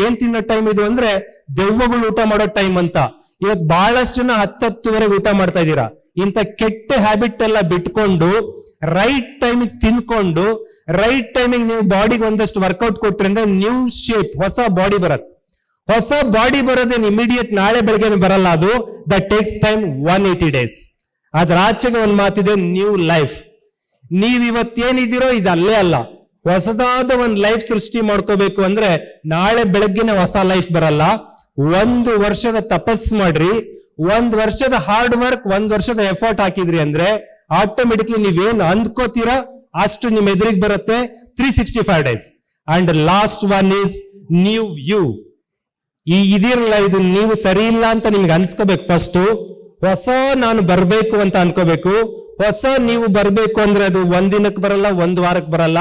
A: ಏನ್ ತಿನ್ನೋ ಟೈಮ್ ಇದು ಅಂದ್ರೆ ದೆವ್ವಗಳು ಊಟ ಮಾಡೋ ಟೈಮ್ ಅಂತ. ಇವತ್ತು ಬಹಳಷ್ಟು ಜನ 10-10:30 ಊಟ ಮಾಡ್ತಾ ಇದ್ದೀರಾ. ಇಂಥ ಕೆಟ್ಟ ಹ್ಯಾಬಿಟ್ ಎಲ್ಲ ಬಿಟ್ಕೊಂಡು ರೈಟ್ ಟೈಮಿಗೆ ತಿನ್ಕೊಂಡು ರೈಟ್ ಟೈಮಿಗೆ ನೀವು ಬಾಡಿಗೆ ಒಂದಷ್ಟು ವರ್ಕೌಟ್ ಕೊಟ್ರಿ ಅಂದ್ರೆ ನ್ಯೂ ಶೇಪ್, ಹೊಸ ಬಾಡಿ ಬರುತ್ತೆ. ಹೊಸ ಬಾಡಿ ಬರೋದೇನು ಇಮಿಡಿಯೇಟ್ ನಾಳೆ ಬೆಳಗ್ಗೆ ಬರಲ್ಲ. ಅದು ದಟ್ ಟೇಕ್ಸ್ ಟೈಮ್ 180 days. ಅದ್ರ ಆಚೆಗೆ ಒಂದು ಮಾತಿದೆ, ನ್ಯೂ ಲೈಫ್. ನೀವ್ ಇವತ್ತೇನಿದ್ದೀರೋ ಇದು ಅಲ್ಲೇ ಅಲ್ಲ. ಹೊಸದಾದ ಒಂದು ಲೈಫ್ ಸೃಷ್ಟಿ ಮಾಡ್ಕೋಬೇಕು ಅಂದ್ರೆ ನಾಳೆ ಬೆಳಗ್ಗೆನೆ ಹೊಸ ಲೈಫ್ ಬರಲ್ಲ. 1 ವರ್ಷದ ತಪಸ್ ಮಾಡ್ರಿ, 1 ವರ್ಷದ ಹಾರ್ಡ್ ವರ್ಕ್, 1 ವರ್ಷದ ಎಫರ್ಟ್ ಹಾಕಿದ್ರಿ ಅಂದ್ರೆ ಆಟೋಮೆಟಿಕ್ಲಿ ನೀವೇನ್ ಅಂದ್ಕೋತೀರಾ ಅಷ್ಟು ನಿಮ್ ಎದುರಿಗೆ ಬರುತ್ತೆ. 365 days. And last one is new you. ಇದಿರಲ್ಲ, ಇದು ನೀವು ಸರಿ ಇಲ್ಲ ಅಂತ ನಿಮ್ಗೆ ಅನ್ಸ್ಕೋಬೇಕು. ಫಸ್ಟ್ ಹೊಸ ನಾನು ಬರ್ಬೇಕು ಅಂತ ಅನ್ಕೋಬೇಕು. ಹೊಸ ನೀವು ಬರ್ಬೇಕು ಅಂದ್ರೆ ಅದು 1 ದಿನಕ್ಕೆ ಬರಲ್ಲ, 1 ವಾರಕ್ಕೆ ಬರಲ್ಲ.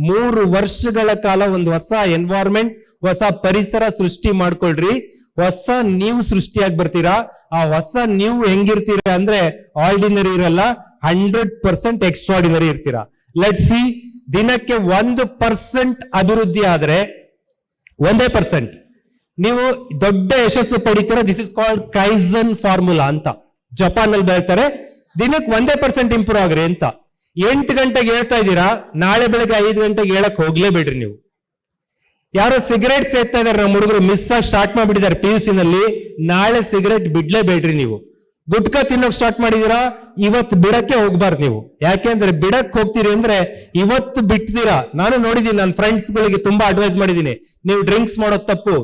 A: 3 ವರ್ಷಗಳ ಕಾಲ ಒಂದು ಹೊಸ ಎನ್ವೈರನ್ಮೆಂಟ್, ಹೊಸ ಪರಿಸರ ಸೃಷ್ಟಿ ಮಾಡ್ಕೊಳ್ರಿ. ಹೊಸ ನೀವು ಸೃಷ್ಟಿಯಾಗಿ ಬರ್ತೀರಾ. ಆ ಹೊಸ ನೀವು ಹೆಂಗಿರ್ತೀರಾ ಅಂದ್ರೆ ಆರ್ಡಿನರಿ ಇರಲ್ಲ, 100% ಎಕ್ಸ್ಟ್ರಾರ್ಡಿನರಿ ಇರ್ತೀರಾ. ಲೆಟ್ ಸಿ, ದಿನಕ್ಕೆ 1% ಅಭಿವೃದ್ಧಿ ಆದ್ರೆ 1% ನೀವು ದೊಡ್ಡ ಯಶಸ್ಸು ಪಡಿತೀರಾ. This is called kaizen formula ಅಂತ ಜಪಾನ್ ಅಲ್ಲಿ ಹೇಳ್ತಾರೆ. ದಿನಕ್ಕೆ 1% ಇಂಪ್ರೂವ್ ಆಗ್ರಿ ಅಂತ. 8 ಗಂಟೆಗೆ ಹೇಳ್ತಾ ಇದ್ದೀರಾ, ನಾಳೆ ಬೆಳಗ್ಗೆ 5 ಗಂಟೆಗೆ ಹೇಳಕ್ ಹೋಗ್ಲೇಬೇಡ್ರಿ ನೀವು. ಯಾರೋ ಸಿಗರೇಟ್ ಸೇರ್ತಾ ಇದಾರೆ ನಮ್ಮ ಹುಡುಗರು, ಮಿಸ್ ಆಗಿ ಸ್ಟಾರ್ಟ್ ಮಾಡ್ಬಿಟ್ಟಿದ್ದಾರೆ PUC ನಲ್ಲಿ. ನಾಳೆ ಸಿಗರೇಟ್ ಬಿಡ್ಲೇಬೇಡ್ರಿ ನೀವು. ಗುಟ್ಕಾ ತಿನ್ನೋಕ್ ಸ್ಟಾರ್ಟ್ ಮಾಡಿದೀರಾ, ಇವತ್ತು ಬಿಡಕ್ಕೆ ಹೋಗ್ಬಾರ್ದು ನೀವು. ಯಾಕೆಂದ್ರೆ ಬಿಡಕ್ ಹೋಗ್ತೀರಿ ಅಂದ್ರೆ ಇವತ್ತು ಬಿಡ್ತೀರಾ. ನಾನು ನೋಡಿದೀನಿ, ನನ್ನ ಫ್ರೆಂಡ್ಸ್ ಗಳಿಗೆ ತುಂಬಾ ಅಡ್ವೈಸ್ ಮಾಡಿದೀನಿ, ನೀವು ಡ್ರಿಂಕ್ಸ್ ಮಾಡೋದ್ ತಪ್ಪು.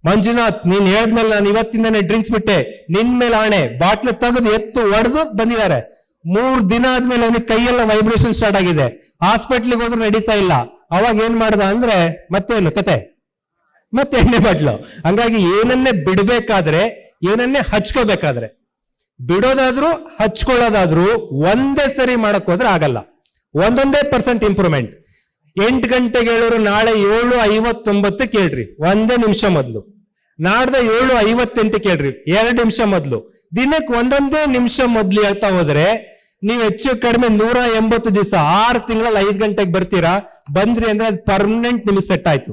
A: ಮಂಜುನಾಥ್, ನೀನ್ ಹೇಳಿದ್ಮೇಲೆ ನಾನು ಇವತ್ತಿಂದಾನೆ ಡ್ರಿಂಕ್ಸ್ ಬಿಟ್ಟೆ, ನಿನ್ ಮೇಲೆ ಆಣೆ. ಬಾಟ್ಲು ತೆಗೆದು ಎತ್ತು ಹೊಡೆದು ಬಂದಿದ್ದಾರೆ. 3 ದಿನ ಆದ್ಮೇಲೆ ಅವನಿಗೆ ಕೈಯೆಲ್ಲ ವೈಬ್ರೇಷನ್ ಸ್ಟಾರ್ಟ್ ಆಗಿದೆ. ಹಾಸ್ಪಿಟ್ಲಿಗೆ ಹೋದ್ರೆ ನಡೀತಾ ಇಲ್ಲ. ಅವಾಗ ಏನ್ ಮಾಡ್ದ ಅಂದ್ರೆ ಮತ್ತೇನು ಕತೆ, ಮತ್ತೆ ಎಣ್ಣೆ ಬಾಟ್ಲು. ಹಂಗಾಗಿ ಏನನ್ನೇ ಬಿಡ್ಬೇಕಾದ್ರೆ, ಏನನ್ನೇ ಹಚ್ಕೋಬೇಕಾದ್ರೆ, ಬಿಡೋದಾದ್ರೂ ಹಚ್ಕೊಳ್ಳೋದಾದ್ರೂ ಒಂದೇ ಸರಿ ಮಾಡಕ್ ಹೋದ್ರೆ ಆಗಲ್ಲ. 1% ಇಂಪ್ರೂವ್ಮೆಂಟ್. 8 ಗಂಟೆಗೆ ಹೇಳೋರು ನಾಳೆ 7:59 ಕೇಳ್ರಿ, 1 ನಿಮಿಷ ಮೊದಲು. ನಾಡ್ದ 7:58 ಕೇಳ್ರಿ, 2 ನಿಮಿಷ ಮೊದಲು. ದಿನಕ್ಕೆ 1 ನಿಮಿಷ ಮೊದಲು ಹೇಳ್ತಾ ಹೋದ್ರೆ ನೀವು ಹೆಚ್ಚು ಕಡಿಮೆ 180 ದಿವಸ, 6 ತಿಂಗಳಲ್ಲಿ 5 ಗಂಟೆಗೆ ಬರ್ತೀರಾ. ಬಂದ್ರಿ ಅಂದ್ರೆ ಅದು ಪರ್ಮನೆಂಟ್ ನಿಮಗೆ ಸೆಟ್ ಆಯ್ತು.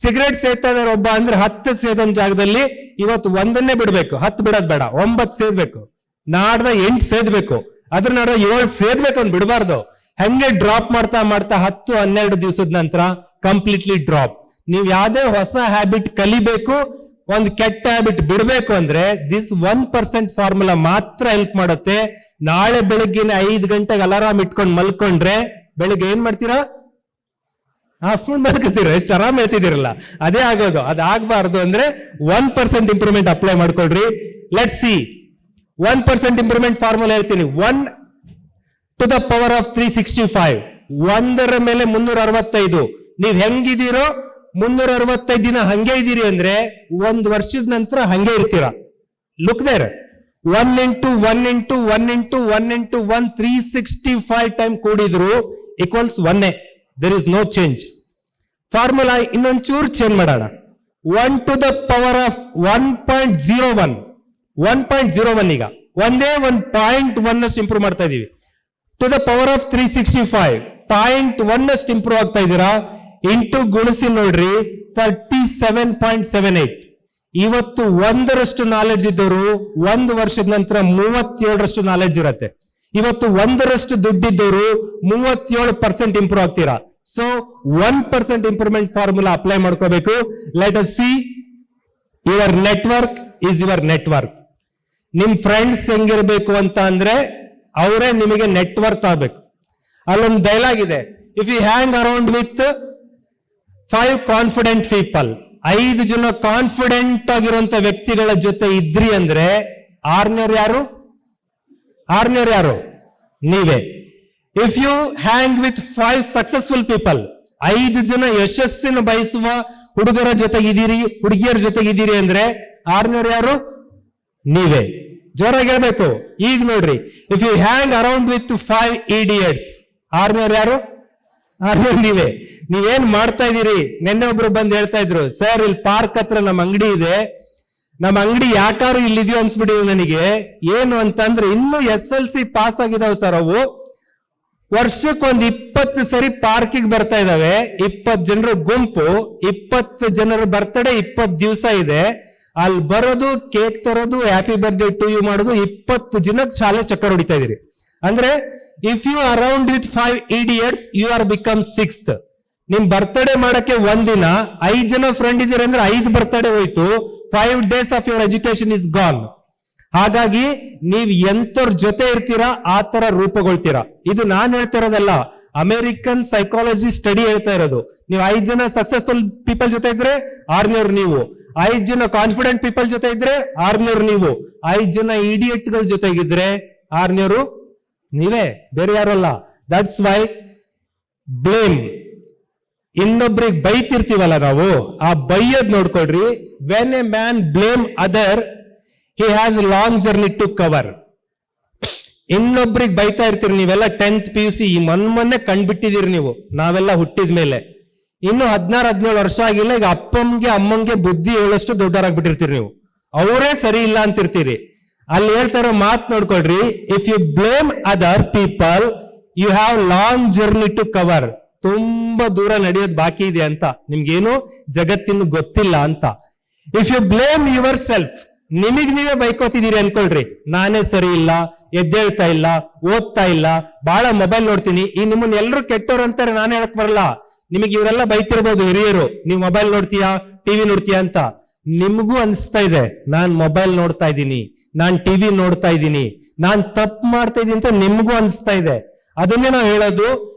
A: ಸಿಗರೇಟ್ ಸೇದ್ತಾ ಇದಾರೆ ಒಬ್ಬ ಅಂದ್ರೆ 10 ಸೇದೊಂದ್ ಜಾಗದಲ್ಲಿ ಇವತ್ತು ಒಂದನ್ನೇ ಬಿಡ್ಬೇಕು, 10 ಬಿಡೋದ್ ಬೇಡ, 9 ಸೇದ್ಬೇಕು, ನಾಡ್ದ 8 ಸೇದ್ಬೇಕು, ಅದ್ರ ನಾಡ್ದ 7 ಸೇದ್ಬೇಕು, ಅವ್ನು ಬಿಡಬಾರ್ದು. ಹಂಗೆ ಡ್ರಾಪ್ ಮಾಡ್ತಾ ಮಾಡ್ತಾ 10-12 ದಿವಸದ ನಂತರ ಕಂಪ್ಲೀಟ್ಲಿ ಡ್ರಾಪ್. ನೀವು ಯಾವ್ದೇ ಹೊಸ ಹ್ಯಾಬಿಟ್ ಕಲಿಬೇಕು, ಒಂದು ಕೆಟ್ಟ ಹ್ಯಾಬಿಟ್ ಬಿಡಬೇಕು ಅಂದ್ರೆ ದಿಸ್ 1% ಫಾರ್ಮುಲಾ ಮಾತ್ರ ಹೆಲ್ಪ್ ಮಾಡುತ್ತೆ. ನಾಳೆ ಬೆಳಗ್ಗಿನ 5 ಗಂಟೆಗೆ ಅಲಾರಾಮ್ ಇಟ್ಕೊಂಡು ಮಲ್ಕೊಂಡ್ರೆ ಬೆಳಿಗ್ಗೆ ಏನ್ ಮಾಡ್ತೀರಾ? ಹಾಫ್ಮೂನ್ ಮಲ್ಕೋತೀರ, ಎಷ್ಟು ಆರಾಮ್ ಹೇಳ್ತಿದ್ದೀರಲ್ಲ, ಅದೇ ಆಗೋದು. ಅದಾಗಬಾರ್ದು ಅಂದ್ರೆ 1% ಇಂಪ್ರೂವ್ಮೆಂಟ್ ಅಪ್ಲೈ ಮಾಡ್ಕೊಳ್ರಿ. ಲೆಟ್ ಸಿ 1% ಇಂಪ್ರೂವ್ಮೆಂಟ್ ಫಾರ್ಮುಲಾ ಹೇಳ್ತೀನಿ. 1 to the power of 365, 1 ಮೇಲೆ 365. ನೀವ್ ಹೆಂಗಿದ್ದೀರೋ 365 ದಿನ ಹಂಗೆ ಇದ್ದೀರಿ ಅಂದ್ರೆ 1 ವರ್ಷದ ನಂತರ ಹಂಗೆ ಇರ್ತೀರಾ. Look there, 1 into 1 into 1 into 1 into 1 365 time ಕೂಡಿದ್ರು equals 1. There is no change. Formula ಇನ್ನೊಂಚೂರು ಚೇಂಜ್ ಮಾಡೋಣ. 1 to the power of 1.01, 1.01 ಈಗ ಒಂದೇ 1.1 ಅಷ್ಟು ಇಂಪ್ರೂವ್ ಮಾಡ್ತಾ ಇದೀವಿ. ಟು ದ ಪವರ್ ಆಫ್ 365, 0.1 ಅಷ್ಟು ಇಂಪ್ರೂವ್ ಆಗ್ತಾ ಇದ್ದೀರಾ. ಇಂಟು ಗುಣಿಸಿ ನೋಡ್ರಿ 37.78. ಇವತ್ತು 1ರಷ್ಟು ನಾಲೆಡ್ಜ್ ಇದ್ದವರು 1 ವರ್ಷದ ನಂತರ 37ರಷ್ಟು ನಾಲೆಡ್ಜ್ ಇರತ್ತೆ. ಇವತ್ತು 1ರಷ್ಟು ದುಡ್ಡಿದ್ದವರು 37% ಇಂಪ್ರೂವ್ ಆಗ್ತೀರಾ. ಸೊ 1% ಇಂಪ್ರೂವ್ಮೆಂಟ್ ಫಾರ್ಮುಲಾ ಅಪ್ಲೈ ಮಾಡ್ಕೋಬೇಕು. Let us see, your network is your network. ನಿಮ್ ಫ್ರೆಂಡ್ಸ್ ಹೆಂಗಿರ್ಬೇಕು ಅಂತ ಅಂದ್ರೆ ಅವರೇ ನಿಮಗೆ ನೆಟ್ವರ್ಕ್ ಆಗ್ಬೇಕು. ಅಲ್ಲೊಂದು ಡೈಲಾಗ್ ಇದೆ, if you hang around with 5 confident people, 5 ಜನ ಕಾನ್ಫಿಡೆಂಟ್ ಆಗಿರುವಂತ ವ್ಯಕ್ತಿಗಳ ಜೊತೆ ಇದ್ರಿ ಅಂದ್ರೆ 6ನೇವ್ರು ಯಾರು? 6ನೇವ್ರು ಯಾರು? ನೀವೇ. If you hang with 5 successful people, 5 ಜನ ಯಶಸ್ಸಿನ ಬಯಸುವ ಹುಡುಗರ ಜೊತೆಗಿದ್ದೀರಿ, ಹುಡುಗಿಯರ ಜೊತೆಗಿದ್ದೀರಿ ಅಂದ್ರೆ 6ನೇವ್ರು ಯಾರು? ನೀವೇ. ಜೋರಾಗಿ ಹೇಳ್ಬೇಕು. ಈಗ ನೋಡ್ರಿ, if you hang around with 5 idiots, 6ನೇವ್ರು ಯಾರು? 6ನೇವ್ರು ನೀವೇ. ನೀವೇನ್ ಮಾಡ್ತಾ ಇದೀರಿ? ನಿನ್ನೆ ಒಬ್ರು ಬಂದು ಹೇಳ್ತಾ ಇದ್ರು, ಸರ್ ಇಲ್ಲಿ ಪಾರ್ಕ್ ಹತ್ರ ನಮ್ಮ ಅಂಗಡಿ ಇದೆ, ನಮ್ಮ ಅಂಗಡಿ ಯಾಕಾರು ಇಲ್ಲಿದೆಯೋ ಅನ್ಸ್ಬಿಟ್ಟಿದೆ ನನಗೆ. ಏನು ಅಂತಂದ್ರೆ ಇನ್ನೂ SLC ಪಾಸ್ ಆಗಿದಾವೆ ಸರ್ ಅವು, ವರ್ಷಕ್ಕೊಂದು 20 ಸರಿ ಪಾರ್ಕಿಗೆ ಬರ್ತಾ ಇದಾವೆ, 20 ಜನರ ಗುಂಪು, 20 ಜನರ ಬರ್ತಡೇ 20 ದಿವಸ ಇದೆ. ಅಲ್ಲಿ ಬರೋದು, ಕೇಕ್ ತರೋದು, ಹ್ಯಾಪಿ ಬರ್ಡೇ ಟು ಯು ಮಾಡೋದು, 20 ಜನಕ್ಕೆ ಶಾಲೆ ಚಕ್ಕರ್ ಹೊಡಿತಾ ಇದೀರಿ. ಅಂದ್ರೆ if you around with 5 idiots, you are become 6th. ನಿಮ್ ಬರ್ತಡೇ ಮಾಡಕ್ಕೆ ಒಂದಿನ 5 ಜನ ಫ್ರೆಂಡ್ ಇದೀರ ಅಂದ್ರೆ 5 ಬರ್ತಡೇ ಹೋಯ್ತು, 5 days of your education is gone. ಹಾಗಾಗಿ ನೀವ್ ಎಂತವ್ರ ಜೊತೆ ಇರ್ತೀರಾ ಆ ತರ ರೂಪುಗೊಳ್ತೀರಾ. ಇದು ನಾನ್ ಹೇಳ್ತಾ ಇರೋದಲ್ಲ, ಅಮೆರಿಕನ್ ಸೈಕಾಲಜಿ ಸ್ಟಡಿ ಹೇಳ್ತಾ ಇರೋದು. ನೀವು 5 ಜನ ಸಕ್ಸಸ್ಫುಲ್ ಪೀಪಲ್ ಜೊತೆ ಇದ್ರೆ 6ನೇವ್ರು ನೀವು, 5 ಜನ ಕಾನ್ಫಿಡೆಂಟ್ ಪೀಪಲ್ ಜೊತೆ ಇದ್ರೆ 6ನೇವ್ರು ನೀವು, 5 ಜನ ಇಡಿಯಟ್ ಗಳ ಜೊತೆಗಿದ್ರೆ 6ನೇವ್ರು ನೀವೇ, ಬೇರೆ ಯಾರು ಅಲ್ಲ. ದಟ್ಸ್ ವೈ ಬ್ಲೇಮ್, ಇನ್ನೊಬ್ರಿಗೆ ಬೈತಿರ್ತೀವಲ್ಲ ನಾವು, ಆ ಬೈಯೋದ್ ನೋಡ್ಕೊಳ್ರಿ. When a man blame other, he has a long journey to cover. ಇನ್ನೊಬ್ರಿಗೆ ಬೈತಾ ಇರ್ತೀರಿ ನೀವೆಲ್ಲ 10th PUC ಈ ಮೊನ್ನೆ ಕಂಡ್ಬಿಟ್ಟಿದೀರಿ ನೀವು, ನಾವೆಲ್ಲ ಹುಟ್ಟಿದ ಮೇಲೆ. ಇನ್ನು 16-17 ವರ್ಷ ಆಗಿಲ್ಲ, ಈಗ ಅಪ್ಪಂಗೆ ಅಮ್ಮಂಗೆ ಬುದ್ಧಿ ಹೇಳಷ್ಟು ದೊಡ್ಡವರಾಗ್ಬಿಟ್ಟಿರ್ತೀರಿ ನೀವು, ಅವರೇ ಸರಿ ಇಲ್ಲ ಅಂತಿರ್ತೀರಿ. ಅಲ್ಲಿ ಹೇಳ್ತಾ ಇರೋ ಮಾತು ನೋಡ್ಕೊಳ್ರಿ, if you blame other people you have long journey to cover. ತುಂಬಾ ದೂರ ನಡೆಯೋದು ಬಾಕಿ ಇದೆ ಅಂತ, ನಿಮ್ಗೇನು ಜಗತ್ತಿನ ಗೊತ್ತಿಲ್ಲ ಅಂತ. If you blame yourself, ನಿಮಗ್ ನೀವೇ ಬೈಕೋತಿದ್ದೀರಿ ಅನ್ಕೊಳ್ರಿ, ನಾನೇ ಸರಿ ಇಲ್ಲ, ಎದ್ದೇಳ್ತಾ ಇಲ್ಲ, ಓದ್ತಾ ಇಲ್ಲ, ಬಹಳ ಮೊಬೈಲ್ ನೋಡ್ತೀನಿ. ಈ ನಿಮ್ಮನ್ನ ಎಲ್ಲರೂ ಕೆಟ್ಟವ್ರು ಅಂತಾರೆ, ನಾನು ಹೇಳಕ್ ಬರಲ್ಲ. ನಿಮಗೆ ಇವರೆಲ್ಲ ಬೈತಿರ್ಬೋದು ಹಿರಿಯರು, ನೀವು ಮೊಬೈಲ್ ನೋಡ್ತೀಯಾ, ಟಿವಿ ನೋಡ್ತೀಯಾ ಅಂತ. ನಿಮಗೂ ಅನಿಸ್ತಾ ಇದೆ, ನಾನ್ ಮೊಬೈಲ್ ನೋಡ್ತಾ ಇದ್ದೀನಿ, ನಾನ್ ಟಿವಿ ನೋಡ್ತಾ ಇದ್ದೀನಿ, ನಾನ್ ತಪ್ಪು ಮಾಡ್ತಾ ಇದ್ದೀನಿ ಅಂತ ನಿಮ್ಗೂ ಅನಿಸ್ತಾ ಇದೆ. ಅದನ್ನೇ ನಾವು ಹೇಳೋದು,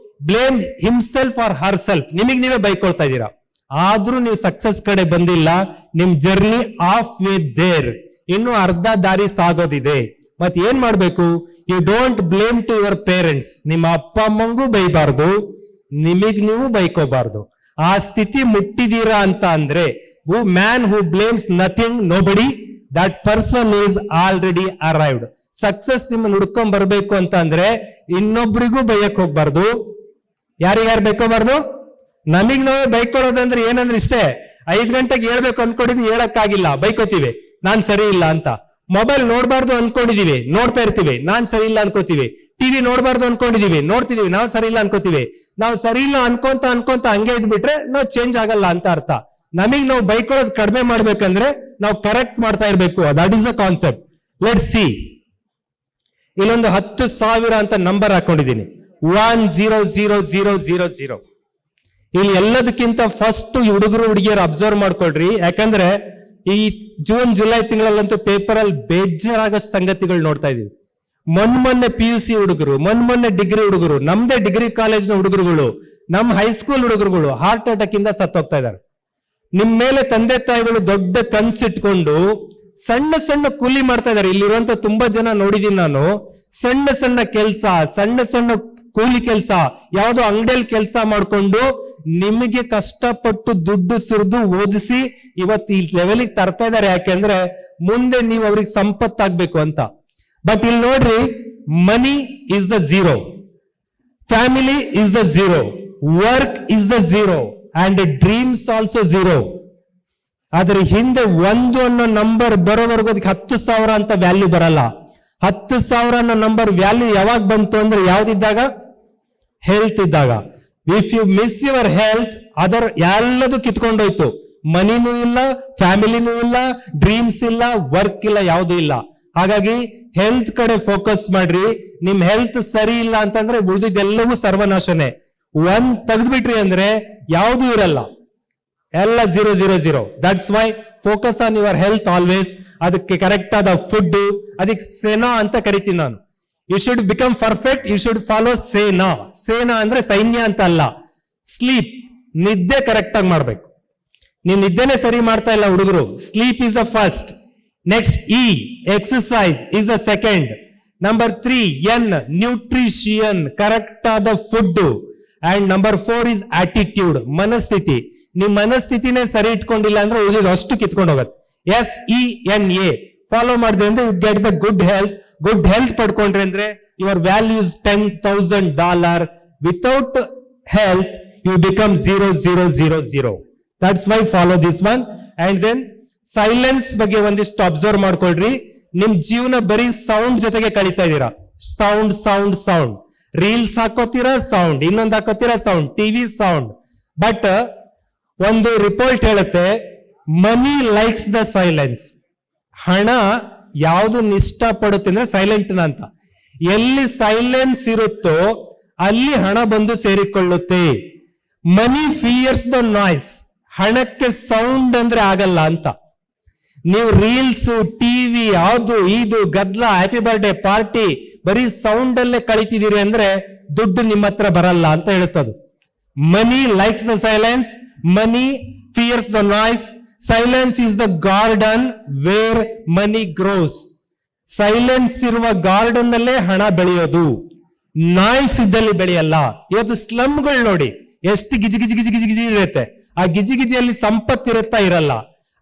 A: blame himself or her self. ನಿಮಗ್ ನೀವೇ ಬೈಕೊಳ್ತಾ ಇದ್ದೀರಾ, ಆದ್ರೂ ನೀವು ಸಕ್ಸಸ್ ಕಡೆ ಬಂದಿಲ್ಲ. ನಿಮ್ ಜರ್ನಿ ಆಫ್ ವೇ ದೇರ್, ಇನ್ನು ಅರ್ಧ ದಾರಿ ಸಾಗೋದಿದೆ. ಮತ್ ಏನ್ ಮಾಡ್ಬೇಕು? You don't blame to your parents. ನಿಮ್ಮ ಅಪ್ಪ ಅಮ್ಮಂಗೂ ಬೈಬಾರ್ದು, ನಿಮಗ್ ನೀವು ಬೈಕೋಬಾರ್ದು. ಆ ಸ್ಥಿತಿ ಮುಟ್ಟಿದೀರಾ ಅಂತ ಅಂದ್ರೆ, man who blames nothing nobody, that person is already arrived. Success ನಿಮ್ಮನ್ನ ಹುಡ್ಕೊಂಡ್ ಬರ್ಬೇಕು ಅಂತ ಅಂದ್ರೆ ಇನ್ನೊಬ್ರಿಗೂ ಬೈಯಕ್ ಹೋಗ್ಬಾರ್ದು. ಯಾರಿಗಾರು ಬೈಕೋಬಾರ್ದು. ನಮಗ್ ನಾವೇ ಬೈಕೊಳ್ಳೋದಂದ್ರೆ ಏನಂದ್ರೆ ಇಷ್ಟೇ, 5 ಗಂಟೆಗೆ ಹೇಳ್ಬೇಕು ಅನ್ಕೊಂಡಿದ್ವಿ, ಹೇಳಕ್ಕಾಗಿಲ್ಲ, ಬೈಕೋತೀವಿ ನಾನ್ ಸರಿ ಇಲ್ಲ ಅಂತ. ಮೊಬೈಲ್ ನೋಡ್ಬಾರ್ದು ಅನ್ಕೊಂಡಿದೀವಿ, ನೋಡ್ತಾ ಇರ್ತೀವಿ, ನಾನ್ ಸರಿ ಇಲ್ಲ ಅನ್ಕೋತೀವಿ. ಟಿವಿ ನೋಡ್ಬಾರ್ದು ಅನ್ಕೊಂಡಿದೀವಿ, ನೋಡ್ತಿದೀವಿ, ನಾವು ಸರಿ ಇಲ್ಲ ಅನ್ಕೋತೀವಿ. ನಾವು ಸರಿ ಇಲ್ಲ ಅನ್ಕೊಂತ ಹಂಗೆ ಇದ್ಬಿಟ್ರೆ ನಾವು ಚೇಂಜ್ ಆಗಲ್ಲ ಅಂತ ಅರ್ಥ. ನಮಗ್ ನಾವು ಬೈಕೊಳ್ಳೋದು ಕಡಿಮೆ ಮಾಡ್ಬೇಕಂದ್ರೆ ನಾವು ಕರೆಕ್ಟ್ ಮಾಡ್ತಾ ಇರ್ಬೇಕು. That is the concept. Let's see, ಇಲ್ಲೊಂದು 10,000 ಅಂತ ನಂಬರ್ ಹಾಕೊಂಡಿದ್ದೀನಿ. 1000000. ಇಲ್ಲಿ ಎಲ್ಲದಕ್ಕಿಂತ ಫಸ್ಟ್ ಹುಡುಗರು ಹುಡುಗಿಯರು ಅಬ್ಸರ್ವ್ ಮಾಡ್ಕೊಳ್ರಿ. ಯಾಕಂದ್ರೆ ಈ ಜೂನ್ ಜುಲೈ ತಿಂಗಳಲ್ಲಂತೂ ಪೇಪರ್ ಅಲ್ಲಿ ಬೇಜಾರಾಗೋ ಸಂಗತಿಗಳು ನೋಡ್ತಾ ಇದೀವಿ. ಮೊನ್ನೆ PUC ಹುಡುಗರು, ಮೊನ್ನೆ ಡಿಗ್ರಿ ಹುಡುಗರು, ನಮ್ದೇ ಡಿಗ್ರಿ ಕಾಲೇಜ್ನ ಹುಡುಗರುಗಳು, ನಮ್ ಹೈಸ್ಕೂಲ್ ಹುಡುಗರುಗಳು ಹಾರ್ಟ್ ಅಟ್ಯಾಕ್ ಇಂದ ಸತ್ತೋಗ್ತಾ ಇದ್ದಾರೆ. ನಿಮ್ ಮೇಲೆ ತಂದೆ ತಾಯಿಗಳು ದೊಡ್ಡ ಕನ್ಸಿಟ್ಕೊಂಡು ಸಣ್ಣ ಸಣ್ಣ ಕೂಲಿ ಮಾಡ್ತಾ ಇದ್ದಾರೆ. ಇಲ್ಲಿರುವಂತ ತುಂಬಾ ಜನ ನೋಡಿದೀನಿ ನಾನು. ಸಣ್ಣ ಸಣ್ಣ ಕೆಲಸ, ಸಣ್ಣ ಸಣ್ಣ ಕೂಲಿ ಕೆಲಸ, ಯಾವ್ದೋ ಅಂಗಡಿಯಲ್ಲಿ ಕೆಲಸ ಮಾಡ್ಕೊಂಡು ನಿಮಗೆ ಕಷ್ಟಪಟ್ಟು ದುಡ್ಡು ಸುರಿದು ಓದಿಸಿ ಇವತ್ತು ಈ ಲೆವೆಲ್ಗೆ ತರ್ತಾ ಇದ್ದಾರೆ. ಯಾಕೆಂದ್ರೆ ಮುಂದೆ ನೀವು ಅವ್ರಿಗೆ ಸಂಪತ್ತಾಗ್ಬೇಕು ಅಂತ. ಬಟ್ ಇಲ್ಲಿ ನೋಡ್ರಿ, money is the zero, family is the zero, work is the zero, and dreams also zero. ಆದ್ರೆ ಹಿಂದೆ 1 ಅನ್ನೋ ನಂಬರ್ ಬರೋವರೆಗೂ ಅದಕ್ಕೆ 10,000 ಅಂತ ವ್ಯಾಲ್ಯೂ ಬರಲ್ಲ. 10,000 ಅನ್ನೋ ನಂಬರ್ ವ್ಯಾಲ್ಯೂ ಯಾವಾಗ ಬಂತು ಅಂದ್ರೆ ಯಾವ್ದಿದ್ದಾಗ? ಹೆಲ್ತ್ ಇದ್ದಾಗ. If you miss your health, other ಎಲ್ಲದೂ ಕಿತ್ಕೊಂಡೋಯ್ತು. ಮನಿನೂ ಇಲ್ಲ, ಫ್ಯಾಮಿಲಿನೂ ಇಲ್ಲ, ಡ್ರೀಮ್ಸ್ ಇಲ್ಲ, ವರ್ಕ್ ಇಲ್ಲ, ಯಾವ್ದು ಇಲ್ಲ. ಹಾಗಾಗಿ ಹೆಲ್ತ್ ಕಡೆ ಫೋಕಸ್ ಮಾಡ್ರಿ. ನಿಮ್ ಹೆಲ್ತ್ ಸರಿ ಇಲ್ಲ ಅಂತಂದ್ರೆ ಉಳಿದಿದ್ದೆಲ್ಲವೂ ಸರ್ವನಾಶನೆ. 1 ತೆಗೆದ್ಬಿಟ್ರಿ ಅಂದ್ರೆ ಯಾವ್ದು ಇರಲ್ಲ, ಎಲ್ಲ 000. That's why focus on your health always. ಅದಕ್ಕೆ ಕರೆಕ್ಟ್ ಆದ ಫುಡ್, ಅದಕ್ಕೆ ಸೇನಾ ಅಂತ ಕರಿತೀನಿ ನಾನು. You should become perfect, you should follow ಸೇನಾ. ಸೇನಾ ಅಂದ್ರೆ ಸೈನ್ಯ ಅಂತ ಅಲ್ಲ. ಸ್ಲೀಪ್, ನಿದ್ದೆ ಕರೆಕ್ಟ್ ಆಗಿ ಮಾಡ್ಬೇಕು. ನೀವು ನಿದ್ದೆನೆ ಸರಿ ಮಾಡ್ತಾ ಇಲ್ಲ ಹುಡುಗರು. Sleep is the first. Next E, exercise is the second. Number 3 N, nutrition, correct ಆದ food. And number 4 is attitude, ಮನಸ್ಥಿತಿ. ನಿಮ್ ಮನಸ್ಥಿತಿನೇ ಸರಿ ಇಟ್ಕೊಂಡಿಲ್ಲ ಅಂದ್ರೆ ಉಳಿದ ಅಷ್ಟು ಕಿತ್ಕೊಂಡು ಹೋಗುತ್ತೆ. SENA ಫಾಲೋ ಮಾಡಿದ್ರೆ ಅಂದ್ರೆ you get the good health. Good health ಪಡ್ಕೊಂಡ್ರೆ ಅಂದ್ರೆ your value is $10,000. Without health you become 0,000. That's why follow this one. And then silence ಬಗ್ಗೆ ಒಂದಿಷ್ಟು ಅಬ್ಸರ್ವ್ ಮಾಡ್ಕೊಳ್ರಿ. ನಿಮ್ ಜೀವನ ಬರೀ ಸೌಂಡ್ ಜೊತೆಗೆ ಕಳೀತಾ ಇದೀರಾ. Sound sound sound. ರೀಲ್ಸ್ ಹಾಕೋತೀರಾ ಸೌಂಡ್, ಇನ್ನೊಂದು ಹಾಕೋತೀರಾ ಸೌಂಡ್, ಟಿವಿ ಸೌಂಡ್. ಬಟ್ ಒಂದು ರಿಪೋರ್ಟ್ ಹೇಳುತ್ತೆ, ಮನಿ ಲೈಕ್ಸ್ ದ ಸೈಲೆನ್ಸ್. ಹಣ ಯಾವುದು ಇಷ್ಟ ಪಡುತ್ತೆ ಅಂದ್ರೆ ಸೈಲೆಂಟ್ ಅಂತ. ಎಲ್ಲಿ ಸೈಲೆನ್ಸ್ ಇರುತ್ತೋ ಅಲ್ಲಿ ಹಣ ಬಂದು ಸೇರಿಕೊಳ್ಳುತ್ತೆ. Money fears the noise. ಹಣಕ್ಕೆ ಸೌಂಡ್ ಅಂದ್ರೆ ಆಗಲ್ಲ ಅಂತ. ನೀವು ರೀಲ್ಸ್, ಟಿವಿ, ಯಾವುದು ಇದು ಗದ್ಲ, ಹ್ಯಾಪಿ ಬರ್ಡೇ ಪಾರ್ಟಿ, ಬರೀ ಸೌಂಡ್ ಅಲ್ಲೇ ಕಳಿತಿದ್ದೀರಿ ಅಂದ್ರೆ ದುಡ್ಡು ನಿಮ್ಮ ಹತ್ರ ಬರಲ್ಲ ಅಂತ ಹೇಳುತ್ತದು. Money likes the silence, money fears the noise. Silence is the garden where money grows. Silence ಇರುವ ಗಾರ್ಡನ್ ಅಲ್ಲೇ ಹಣ ಬೆಳೆಯೋದು, ನಾಯ್ಸ್ ಇದ್ದಲ್ಲಿ ಬೆಳೆಯಲ್ಲ. ಇವತ್ತು ಸ್ಲಮ್ಗಳು ನೋಡಿ, ಎಷ್ಟು ಗಿಜಿ ಗಿಜಿ ಗಿಜಿ ಗಿಜಿ ಗಿಜಿ ಇರುತ್ತೆ. ಆ ಗಿಜಿ ಗಿಜಿಯಲ್ಲಿ ಸಂಪತ್ತಿರುತ್ತಾ ಇರಲ್ಲ.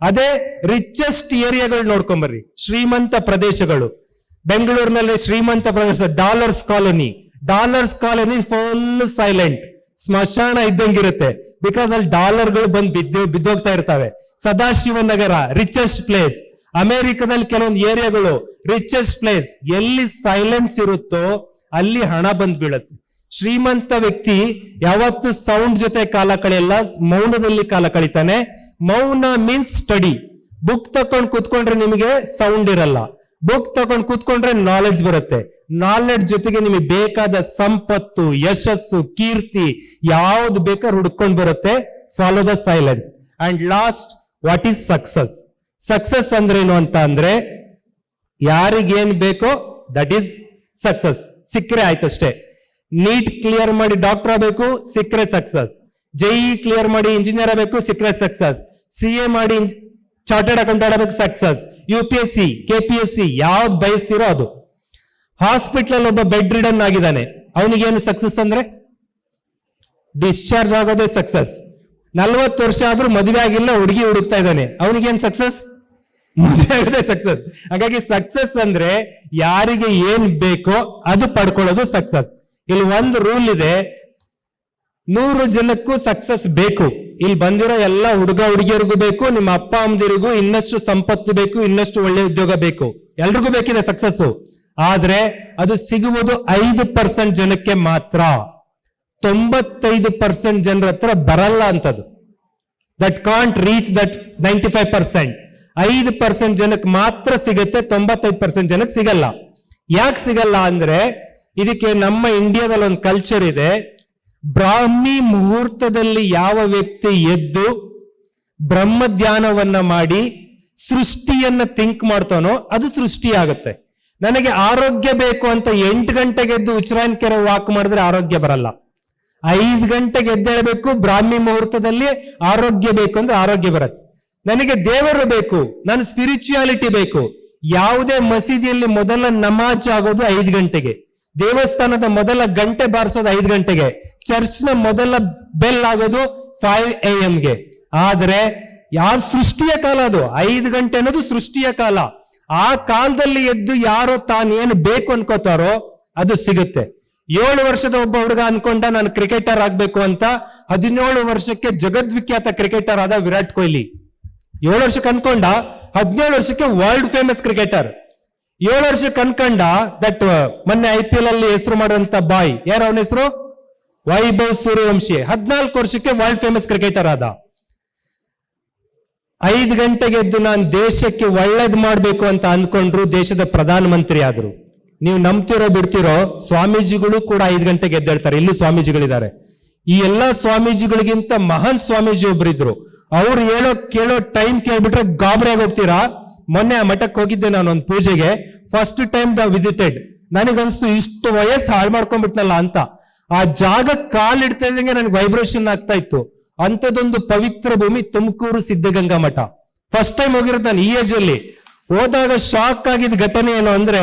A: ಅದೇ ರಿಚೆಸ್ಟ್ ಏರಿಯಾಗಳು ನೋಡ್ಕೊಂಬರ್ರಿ, ಶ್ರೀಮಂತ ಪ್ರದೇಶಗಳು. ಬೆಂಗಳೂರಿನಲ್ಲಿ ಶ್ರೀಮಂತ ಪ್ರದೇಶ ಡಾಲರ್ಸ್ ಕಾಲೋನಿ ಫುಲ್ ಸೈಲೆಂಟ್, ಸ್ಮಶಾನ ಇದ್ದಂಗಿರುತ್ತೆ. ಬಿಕಾಸ್ ಅಲ್ಲಿ ಡಾಲರ್ಗಳು ಬಂದು ಬಿದ್ದೋಗ್ತಾ ಇರ್ತವೆ. Sadashivanagar richest place. ಅಮೆರಿಕದಲ್ಲಿ ಕೆಲವೊಂದು ಏರಿಯಾಗಳು ರಿಚೆಸ್ಟ್ ಪ್ಲೇಸ್. ಎಲ್ಲಿ ಸೈಲೆನ್ಸ್ ಇರುತ್ತೋ ಅಲ್ಲಿ ಹಣ ಬಂದ್ ಬೀಳುತ್ತೆ. ಶ್ರೀಮಂತ ವ್ಯಕ್ತಿ ಯಾವತ್ತು ಸೌಂಡ್ ಜೊತೆ ಕಾಲ ಕಳೆಯಲ್ಲ, ಮೌನದಲ್ಲಿ ಕಾಲ ಕಳೀತಾನೆ. ಮೌನ ಮೀನ್ಸ್ ಸ್ಟಡಿ. ಬುಕ್ ತಕೊಂಡ್ ಕೂತ್ಕೊಂಡ್ರೆ ನಿಮಗೆ ಸೌಂಡ್ ಇರಲ್ಲ. ಬುಕ್ ತಗೊಂಡ್ ಕೂತ್ಕೊಂಡ್ರೆ ನಾಲೆಡ್ಜ್ ಬರುತ್ತೆ. ನಾಲೆಡ್ಜ್ ಜೊತೆಗೆ ನಿಮಗೆ ಬೇಕಾದ ಸಂಪತ್ತು, ಯಶಸ್ಸು, ಕೀರ್ತಿ ಯಾವ್ದು ಬೇಕಾದ್ರೆ ಹುಡ್ಕೊಂಡ್ ಬರುತ್ತೆ. Follow the silence. And last, what is success? Success ಅಂದ್ರೇನು ಅಂತ ಅಂದ್ರೆ ಯಾರಿಗೇನ್ ಬೇಕೋ ದಟ್ ಈಸ್ ಸಕ್ಸಸ್. ಸಿಕ್ಕರೆ ಆಯ್ತಷ್ಟೇ. ನೀಟ್ ಕ್ಲಿಯರ್ ಮಾಡಿ ಡಾಕ್ಟರ್ ಆಗಬೇಕು, ಸಿಕ್ಕರೆ ಸಕ್ಸಸ್. JEE ಕ್ಲಿಯರ್ ಮಾಡಿ ಇಂಜಿನಿಯರ್ ಆಗಬೇಕು, ಸಿಕ್ಕರೆ ಸಕ್ಸಸ್. CA ಮಾಡಿ ಚಾರ್ಟರ್ಡ್ ಅಕೌಂಟೆಂಟ್ ಆಗಬೇಕು, ಸಕ್ಸಸ್. UPSC, KPSC ಯಾವ್ದು ಬಯಸ್ತಿರೋ ಅದು. ಹಾಸ್ಪಿಟಲ್ ಒಬ್ಬ ಬೆಡ್ ರಿಡನ್ ಆಗಿದ್ದಾನೆ, ಅವನಿಗೇನು ಸಕ್ಸಸ್ ಅಂದ್ರೆ ಡಿಸ್ಚಾರ್ಜ್ ಆಗೋದೇ ಸಕ್ಸಸ್. 40 ವರ್ಷ ಆದ್ರೂ ಮದುವೆ ಆಗಿಲ್ಲ, ಹುಡುಗಿ ಹುಡುಕ್ತಾ ಇದ್ದಾನೆ, ಅವನಿಗೇನ್ ಸಕ್ಸಸ್? ಮದುವೆ ಆಗೋದೇ ಸಕ್ಸಸ್. ಹಾಗಾಗಿ ಸಕ್ಸಸ್ ಅಂದ್ರೆ ಯಾರಿಗೆ ಏನ್ ಬೇಕೋ ಅದು ಪಡ್ಕೊಳ್ಳೋದು ಸಕ್ಸಸ್. ಇಲ್ಲಿ ಒಂದು ರೂಲ್ ಇದೆ, 100 ಜನಕ್ಕೂ ಸಕ್ಸಸ್ ಬೇಕು. ಇಲ್ಲಿ ಬಂದಿರೋ ಎಲ್ಲ ಹುಡುಗ ಹುಡುಗಿಯರಿಗೂ ಬೇಕು, ನಿಮ್ಮ ಅಪ್ಪ ಅಮ್ಮದಿರಿಗೂ ಇನ್ನಷ್ಟು ಸಂಪತ್ತು ಬೇಕು, ಇನ್ನಷ್ಟು ಒಳ್ಳೆ ಉದ್ಯೋಗ ಬೇಕು, ಎಲ್ರಿಗೂ ಬೇಕಿದೆ ಸಕ್ಸಸ್. ಆದ್ರೆ ಅದು ಸಿಗುವುದು 5% ಜನಕ್ಕೆ ಮಾತ್ರ. 95% ಜನರ ಹತ್ರ ಬರಲ್ಲ ಅಂತದ್ದು. That can't reach that 95%. 5% ಜನಕ್ಕೆ ಮಾತ್ರ ಸಿಗುತ್ತೆ, 95% ಜನಕ್ಕೆ ಸಿಗಲ್ಲ. ಯಾಕೆ ಸಿಗಲ್ಲ ಅಂದ್ರೆ ಇದಕ್ಕೆ ನಮ್ಮ ಇಂಡಿಯಾದಲ್ಲಿ ಒಂದು ಕಲ್ಚರ್ ಇದೆ. ಬ್ರಾಹ್ಮಿ ಮುಹೂರ್ತದಲ್ಲಿ ಯಾವ ವ್ಯಕ್ತಿ ಎದ್ದು ಬ್ರಹ್ಮ ಧ್ಯಾನವನ್ನ ಮಾಡಿ ಸೃಷ್ಟಿಯನ್ನ ಥಿಂಕ್ ಮಾಡ್ತಾನೋ ಅದು ಸೃಷ್ಟಿ ಆಗುತ್ತೆ. ನನಗೆ ಆರೋಗ್ಯ ಬೇಕು ಅಂತ 8 ಗಂಟೆಗೆ ಎದ್ದು ಉಚ್ಚರಾಯನ್ ಕೆರೆ ವಾಕ್ ಮಾಡಿದ್ರೆ ಆರೋಗ್ಯ ಬರಲ್ಲ. 5 ಗಂಟೆಗೆ ಎದ್ದೇಳಬೇಕು, ಬ್ರಾಹ್ಮಿ ಮುಹೂರ್ತದಲ್ಲಿ ಆರೋಗ್ಯ ಬೇಕು ಅಂದ್ರೆ ಆರೋಗ್ಯ ಬರುತ್ತೆ. ನನಗೆ ದೇವರು ಬೇಕು, ನನ್ನ ಸ್ಪಿರಿಚುಯಾಲಿಟಿ ಬೇಕು. ಯಾವುದೇ ಮಸೀದಿಯಲ್ಲಿ ಮೊದಲ ನಮಾಜ್ ಆಗೋದು 5 ಗಂಟೆಗೆ, ದೇವಸ್ಥಾನದ ಮೊದಲ ಗಂಟೆ ಬಾರಿಸೋದು 5 ಗಂಟೆಗೆ, ಚರ್ಚ್ನ ಮೊದಲ ಬೆಲ್ ಆಗೋದು 5 AM ಗೆ. ಆದ್ರೆ ಯಾವ ಸೃಷ್ಟಿಯ ಕಾಲ ಅದು 5 ಗಂಟೆ ಅನ್ನೋದು ಸೃಷ್ಟಿಯ ಕಾಲ. ಆ ಕಾಲದಲ್ಲಿ ಎದ್ದು ಯಾರೋ ತಾನೇನು ಬೇಕು ಅನ್ಕೋತಾರೋ ಅದು ಸಿಗುತ್ತೆ. 7 ವರ್ಷದ ಒಬ್ಬ ಹುಡುಗ ಅನ್ಕೊಂಡ ನಾನು ಕ್ರಿಕೆಟರ್ ಆಗ್ಬೇಕು ಅಂತ. 17 ವರ್ಷಕ್ಕೆ ಜಗದ್ವಿಖ್ಯಾತ ಕ್ರಿಕೆಟರ್ ಆದ ವಿರಾಟ್ ಕೊಹ್ಲಿ. 7 ವರ್ಷಕ್ಕೆ ಅನ್ಕೊಂಡ, 17 ವರ್ಷಕ್ಕೆ ವರ್ಲ್ಡ್ ಫೇಮಸ್ ಕ್ರಿಕೆಟರ್. 7 ವರ್ಷಕ್ಕೆ ಅನ್ಕೊಂಡ ದಟ್ ಮೊನ್ನೆ IPL ಅಲ್ಲಿ ಹೆಸರು ಮಾಡುವಂತ ಬಾಯ್ ಯಾರು, ಅವನ ಹೆಸರು ವೈಭವ್ ಸೂರ್ಯವಂಶಿ. 14 ವರ್ಷಕ್ಕೆ ವರ್ಲ್ಡ್ ಫೇಮಸ್ ಕ್ರಿಕೆಟರ್ ಆದ. 5 ಗಂಟೆಗೆ ಎದ್ದು ನಾನು ದೇಶಕ್ಕೆ ಒಳ್ಳೇದ್ ಮಾಡ್ಬೇಕು ಅಂತ ಅನ್ಕೊಂಡ್ರು, ದೇಶದ ಪ್ರಧಾನ ಮಂತ್ರಿ ಆದ್ರು. ನೀವು ನಂಬ್ತಿರೋ ಬಿಡ್ತಿರೋ, ಸ್ವಾಮೀಜಿಗಳು ಕೂಡ 5 ಗಂಟೆಗೆ ಎದ್ದೇಳ್ತಾರೆ. ಇಲ್ಲಿ ಸ್ವಾಮೀಜಿಗಳಿದ್ದಾರೆ. ಈ ಎಲ್ಲಾ ಸ್ವಾಮೀಜಿಗಳಿಗಿಂತ ಮಹಾನ್ ಸ್ವಾಮೀಜಿ ಒಬ್ರಿದ್ರು. ಅವ್ರು ಕೇಳೋ ಟೈಮ್ ಕೇಳ್ಬಿಟ್ರೆ ಗಾಬರಿ ಆಗಿ ಹೋಗ್ತೀರಾ. ಮೊನ್ನೆ ಆ ಮಠಕ್ಕೆ ಹೋಗಿದ್ದೆ ನಾನು ಒಂದು ಪೂಜೆಗೆ, ಫಸ್ಟ್ ಟೈಮ್ ವಿಸಿಟೆಡ್. ನನಗನ್ಸ್ತು ಇಷ್ಟು ವಯಸ್ಸು ಹಾಳು ಮಾಡ್ಕೊಂಡ್ಬಿಟ್ನಲ್ಲ ಅಂತ. ಆ ಜಾಗ ಕಾಲಿಡ್ತಾ ಇದ್ದಂಗೆ ನನಗೆ ವೈಬ್ರೇಷನ್ ಆಗ್ತಾ ಇತ್ತು. ಅಂಥದ್ದೊಂದು ಪವಿತ್ರ ಭೂಮಿ ತುಮಕೂರು ಸಿದ್ಧಗಂಗಾ ಮಠ. ಫಸ್ಟ್ ಟೈಮ್ ಹೋಗಿರೋದು ನಾನು ಈ ಏಜ್ ಅಲ್ಲಿ. ಹೋದಾಗ ಶಾಕ್ ಆಗಿದ್ದ ಘಟನೆ ಏನು ಅಂದ್ರೆ,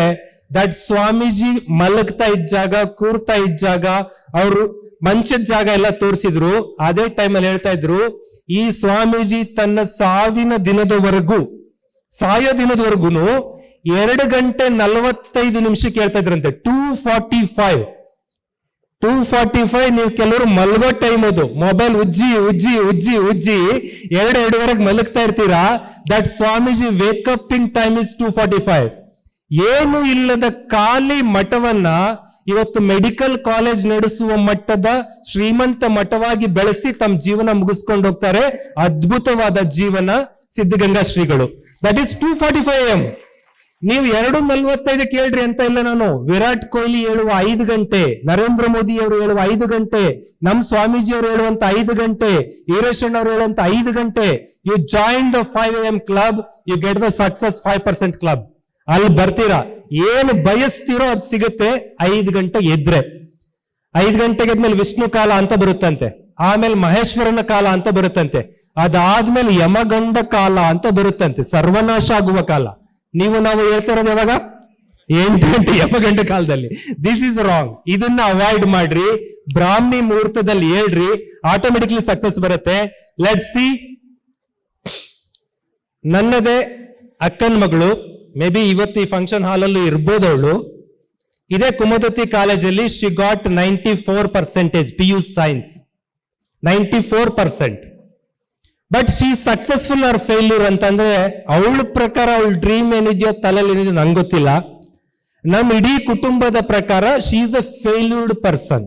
A: ದಟ್ ಸ್ವಾಮೀಜಿ ಮಲಗ್ತಾ ಇದ್ದ ಜಾಗ, ಕೂರ್ತಾ ಇದ್ದ ಜಾಗ, ಅವರು ಮಂಚದ ಜಾಗ ಎಲ್ಲ ತೋರಿಸಿದ್ರು. ಅದೇ ಟೈಮಲ್ಲಿ ಹೇಳ್ತಾ ಇದ್ರು, ಈ ಸ್ವಾಮೀಜಿ ತನ್ನ ಸಾಯೋ ದಿನದವರೆಗೂ 2 ಗಂಟೆ 45 ನಿಮಿಷಕ್ಕೆ ಹೇಳ್ತಾ ಇದ್ರಂತೆ. 2:45 ನೀವು ಕೆಲವರು ಮಲಗೋ ಟೈಮ್ ಅದು, ಮೊಬೈಲ್ ಉಜ್ಜಿ 2:02ವರೆಗೆ ಮಲಗ್ತಾ ಇರ್ತೀರಾ. That Swamiji wake up in time is 2:45. ಏನು ಇಲ್ಲದ ಖಾಲಿ ಮಠವನ್ನ ಇವತ್ತು ಮೆಡಿಕಲ್ ಕಾಲೇಜ್ ನಡೆಸುವ ಮಟ್ಟದ ಶ್ರೀಮಂತ ಮಠವಾಗಿ ಬೆಳೆಸಿ ತಮ್ಮ ಜೀವನ ಮುಗಿಸ್ಕೊಂಡು ಹೋಗ್ತಾರೆ. ಅದ್ಭುತವಾದ ಜೀವನ ಸಿದ್ಧಗಂಗಾ ಶ್ರೀಗಳು. That is 2:45 AM. ನೀವು 2:45 ಕೇಳ್ರಿ ಅಂತ ಇಲ್ಲ ನಾನು. ವಿರಾಟ್ ಕೊಹ್ಲಿ ಹೇಳುವ 5 ಗಂಟೆ, ನರೇಂದ್ರ ಮೋದಿ ಅವರು ಹೇಳುವ 5 ಗಂಟೆ, ನಮ್ ಸ್ವಾಮೀಜಿ ಅವರು ಹೇಳುವಂತ 5 ಗಂಟೆ, ಈರೇಶಣ್ಣ ಅವರು ಹೇಳುವಂತ 5 ಗಂಟೆ. You join the 5 AM club, you get the success 5% club. ಅಲ್ಲಿ ಬರ್ತೀರಾ, ಏನು ಬಯಸ್ತಿರೋ ಅದು ಸಿಗುತ್ತೆ. 5 ಗಂಟೆಗೆ ಎದ್ರೆ, 5 ಗಂಟೆಗೆ ಎದ್ಮೇಲೆ ವಿಷ್ಣು ಕಾಲ ಅಂತ ಬರುತ್ತಂತೆ, ಆಮೇಲೆ ಮಹೇಶ್ವರನ ಕಾಲ ಅಂತ ಬರುತ್ತಂತೆ, ಅದಾದ್ಮೇಲೆ ಯಮಗಂಡ ಕಾಲ ಅಂತ ಬರುತ್ತಂತೆ, ಸರ್ವನಾಶ ಆಗುವ ಕಾಲ. ನಾವು ಹೇಳ್ತಾ ಇರೋದು ಯಾವಾಗ? 8 ಗಂಟೆ ಯಮಗಂಡ ಕಾಲದಲ್ಲಿ. This is wrong. ಇದನ್ನ ಅವಾಯ್ಡ್ ಮಾಡ್ರಿ, ಬ್ರಾಹ್ಮಿ ಮುಹೂರ್ತದಲ್ಲಿ ಹೇಳ್ರಿ, ಆಟೋಮೆಟಿಕ್ಲಿ ಸಕ್ಸಸ್ ಬರುತ್ತೆ. Let's see. ನನ್ನದೇ ಅಕ್ಕನ ಮಗಳು, ಮೇ ಬಿ ಇವತ್ತು ಈ ಫಂಕ್ಷನ್ ಹಾಲ್ ಅಲ್ಲೂ ಇರ್ಬೋದು. ಅವಳು ಇದೇ ಕುಮದತಿ ಕಾಲೇಜಲ್ಲಿ she got 94% PU science, 94%. But she successful or failure ಅಂತಂದ್ರೆ ಅವಳ ಪ್ರಕಾರ ಅವಳ ಡ್ರೀಮ್ ಏನಿದೆಯೋ ತಲೆಯಲ್ಲಿ ಏನಿದೆಯೋ ನಂಗೆ ಗೊತ್ತಿಲ್ಲ. ನಮ್ಮ ಇಡೀ ಕುಟುಂಬದ ಪ್ರಕಾರ she is a failured person.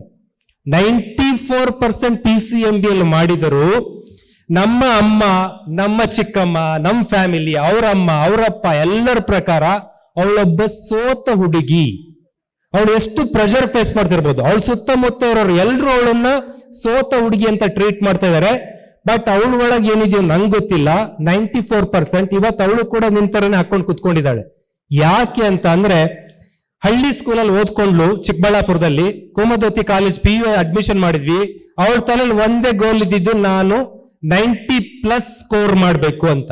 A: 94% PCMB ಅಲ್ಲಿ ಮಾಡಿದರು. ನಮ್ಮ ಅಮ್ಮ, ನಮ್ಮ ಚಿಕ್ಕಮ್ಮ, ನಮ್ಮ ಫ್ಯಾಮಿಲಿ, ಅವರಮ್ಮ, ಅವರಪ್ಪ ಎಲ್ಲರ ಪ್ರಕಾರ ಅವಳೊಬ್ಬ ಸೋತ ಹುಡುಗಿ. ಅವಳು ಎಷ್ಟು ಪ್ರೆಷರ್ ಫೇಸ್ ಮಾಡ್ತಿರ್ಬೋದು. ಅವಳು ಸುತ್ತಮುತ್ತ ಇರೋರು ಎಲ್ಲರೂ ಅವಳನ್ನ ಸೋತ ಹುಡುಗಿ ಅಂತ ಟ್ರೀಟ್ ಮಾಡ್ತಾ ಇದಾರೆ. ಬಟ್ ಅವಳ ಒಳಗೆ ಏನಿದೆಯೋ ನಂಗೆ ಗೊತ್ತಿಲ್ಲ. 94%. ಇವತ್ತು ಅವಳು ಕೂಡ ನಿಂತರನೇ ಹಾಕೊಂಡು ಕುತ್ಕೊಂಡಿದ್ದಾಳೆ. ಯಾಕೆ ಅಂತ ಅಂದ್ರೆ, ಹಳ್ಳಿ ಸ್ಕೂಲಲ್ಲಿ ಓದ್ಕೊಂಡ್ಲು ಚಿಕ್ಕಬಳ್ಳಾಪುರದಲ್ಲಿ, ಕುಮದತಿ ಕಾಲೇಜ್ PU ಅಡ್ಮಿಷನ್ ಮಾಡಿದ್ವಿ. ಅವಳ ತಲೆಯಲ್ಲಿ ಒಂದೇ ಗೋಲ್ ಇದ್ದಿದ್ದು, ನಾನು 90+ ಸ್ಕೋರ್ ಮಾಡಬೇಕು ಅಂತ.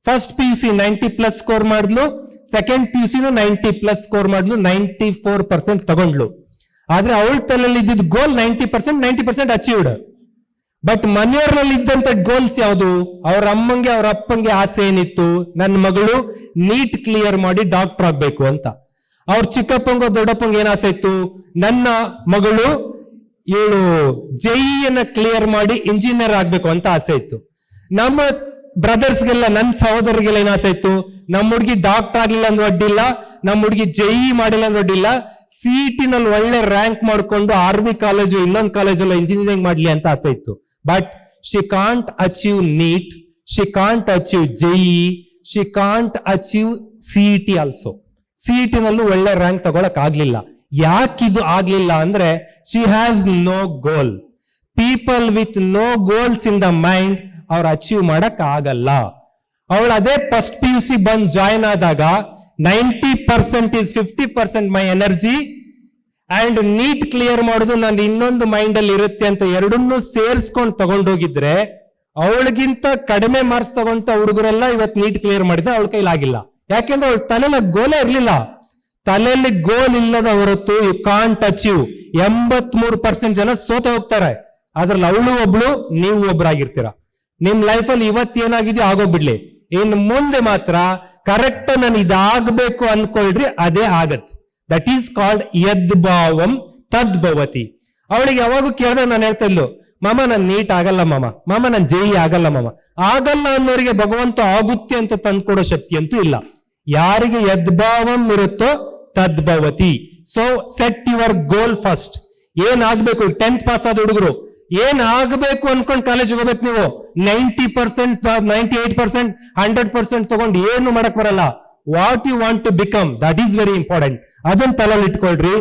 A: ಫಸ್ಟ್ PUC 90+ ಸ್ಕೋರ್ ಮಾಡಿದ್ಲು, ಸೆಕೆಂಡ್ PUC 90+ ಸ್ಕೋರ್ ಮಾಡಿದ್ಲು, 94% ತಗೊಂಡ್ಲು. ಆದ್ರೆ ಅವಳ ತಲೆಯಲ್ಲಿ ಇದ್ದಿದ್ದು ಗೋಲ್ 90% ಅಚೀವ್ಡ್. ಬಟ್ ಮನೆಯವರಲ್ಲಿ ಇದ್ದಂತ ಗೋಲ್ಸ್ ಯಾವುದು? ಅವ್ರ ಅಮ್ಮಂಗೆ ಅವ್ರ ಅಪ್ಪಂಗೆ ಆಸೆ ಏನಿತ್ತು? ನನ್ನ ಮಗಳು ನೀಟ್ ಕ್ಲಿಯರ್ ಮಾಡಿ ಡಾಕ್ಟರ್ ಆಗ್ಬೇಕು ಅಂತ. ಅವ್ರ ಚಿಕ್ಕಪ್ಪಂಗೋ ದೊಡ್ಡಪ್ಪಂಗೆ ಏನ್ ಆಸೆ ಇತ್ತು? ನನ್ನ ಮಗಳು ಇವಳು JEE ಕ್ಲಿಯರ್ ಮಾಡಿ ಇಂಜಿನಿಯರ್ ಆಗ್ಬೇಕು ಅಂತ ಆಸೆ ಇತ್ತು. ನಮ್ಮ ಬ್ರದರ್ಸ್ಗೆಲ್ಲ, ನನ್ನ ಸಹೋದರರಿಗೆಲ್ಲ ಏನ್ ಆಸೆ ಇತ್ತು? ನಮ್ಮ ಹುಡುಗಿ ಡಾಕ್ಟರ್ ಆಗ್ಲಿಲ್ಲ ಅಂದ್ರೆ ಅಡ್ಡಿಲ್ಲ, ನಮ್ಮ ಹುಡುಗಿ JEE ಮಾಡಿಲ್ಲ ಅಂದ್ರೆ ಅಡ್ಡಿಲ್ಲ, CET ನಲ್ಲಿ ಒಳ್ಳೆ ರ್ಯಾಂಕ್ ಮಾಡ್ಕೊಂಡು RV ಕಾಲೇಜು ಇನ್ನೊಂದು ಕಾಲೇಜಲ್ಲ ಇಂಜಿನಿಯರಿಂಗ್ ಮಾಡ್ಲಿ ಅಂತ ಆಸೆ ಇತ್ತು. But she can't achieve NEET, she can't achieve JEE, she can't achieve CET also. CET ನಲ್ಲೂ ಒಳ್ಳೆ ರ್ಯಾಂಕ್ ತಗೊಳಕ್ ಆಗ್ಲಿಲ್ಲ. ಯಾಕಿದು ಆಗ್ಲಿಲ್ಲ ಅಂದ್ರೆ she has no goal. People with no goals in the mind ಅವ್ರು ಅಚೀವ್ ಮಾಡಕ್ ಆಗಲ್ಲ. ಅವಳು ಅದೇ ಫಸ್ಟ್ PUC ಬಂದ್ ಜಾಯಿನ್ ಆದಾಗ 90% is 50% my energy and NEET clear ಮಾಡೋದು ನಾನು ಇನ್ನೊಂದು ಮೈಂಡ್ ಅಲ್ಲಿ ಇರುತ್ತೆ ಅಂತ ಎರಡನ್ನೂ ಸೇರಿಸ್ಕೊಂಡು ತಗೊಂಡೋಗಿದ್ರೆ ಅವಳಿಗಿಂತ ಕಡಿಮೆ ಮಾರ್ಕ್ಸ್ ತಗೊಂತ ಹುಡುಗರೆಲ್ಲ ಇವತ್ತು ನೀಟ್ ಕ್ಲಿಯರ್ ಮಾಡಿದ್ರೆ ಅವಳ ಕೈಲಾಗಿಲ್ಲ. ಯಾಕೆಂದ್ರೆ ಅವಳ ತಲೆಯಲ್ಲಿ ಗೋಲೇ ಇರ್ಲಿಲ್ಲ. ತಲೆಯಲ್ಲಿ ಗೋಲ್ ಇಲ್ಲದ ಹೊರತು ಯು ಕಾಂಟ್ ಅಚೀವ್. 83% ಜನ ಸೋತ ಹೋಗ್ತಾರೆ. ಅದ್ರಲ್ಲಿ ಅವಳು ಒಬ್ಳು, ನೀವು ಒಬ್ರಾಗಿರ್ತೀರ. ನಿಮ್ ಲೈಫಲ್ಲಿ ಇವತ್ತೇನಾಗಿದೆಯೋ ಆಗೋಗ್ಬಿಡ್ಲಿ. ಇನ್ನು ಮುಂದೆ ಮಾತ್ರ ಕರೆಕ್ಟ್ ನಾನು ಇದಾಗಬೇಕು ಅನ್ಕೊಳ್ರಿ, ಅದೇ ಆಗತ್. ದಟ್ ಈಸ್ ಕಾಲ್ಡ್ ಯದ್ಭಾವಂ ತದ್ಭವತಿ. ಅವಳಿಗೆ ಯಾವಾಗೂ ಕೇಳಿದಾಗ ನಾನು ಹೇಳ್ತಾ ಇದ್ಲು, ಮಾಮ ನನ್ ನೀಟ್ ಆಗಲ್ಲ ಮಾಮ, ಮಾಮ ನನ್ JEE ಆಗಲ್ಲ ಮಾಮ. ಆಗಲ್ಲ ಅನ್ನೋರಿಗೆ ಭಗವಂತ ಆಗುತ್ತೆ ಅಂತ ತಂದ್ಕೊಡೋ ಶಕ್ತಿ ಅಂತೂ ಇಲ್ಲ. ಯಾರಿಗೆ ಯದ್ಭಾವಂ ಇರುತ್ತೋ ತದ್ಭವತಿ. So set your goal first. ಏನ್ ಆಗ್ಬೇಕು? 10th ಪಾಸ್ ಆದ ಹುಡುಗರು ಏನ್ ಆಗ್ಬೇಕು ಅನ್ಕೊಂಡ್ ಕಾಲೇಜ್ ಹೋಗ್ಬೇಕು. ನೀವು 90%, 98%, 100% ತಗೊಂಡು ಏನು ಮಾಡಕ್ ಬರಲ್ಲ. What you want to become, that is very important. ಅದನ್ನ ತಲೆಯಲ್ಲಿ ಇಟ್ಕೊಳ್ರಿ.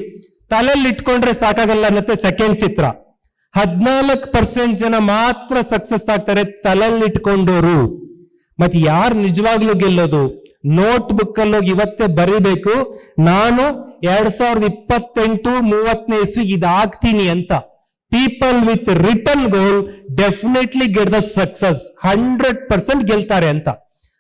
A: ತಲೆಯಲ್ಲಿ ಇಟ್ಕೊಂಡ್ರೆ ಸಾಕಾಗಲ್ಲ ಅನ್ನತ್ತೆ ಸೆಕೆಂಡ್ ಚಿತ್ರ. 14% ಜನ ಮಾತ್ರ ಸಕ್ಸಸ್ ಆಗ್ತಾರೆ ತಲೆಯಲ್ಲಿ ಇಟ್ಕೊಂಡವರು. ಮತ್ತೆ ಯಾರು ನಿಜವಾಗ್ಲೂ ಗೆಲ್ಲೋದು? ನೋಟ್ ಬುಕ್ ಅಲ್ಲೋಗಿ ಇವತ್ತೇ ಬರೀಬೇಕು, ನಾನು 2028-30 ಇಸ್ವಿಗೆ ಇದಾಗ್ತೀನಿ ಅಂತ. People with written goal definitely get the success. 100% ಗೆಲ್ತಾರೆ ಅಂತ.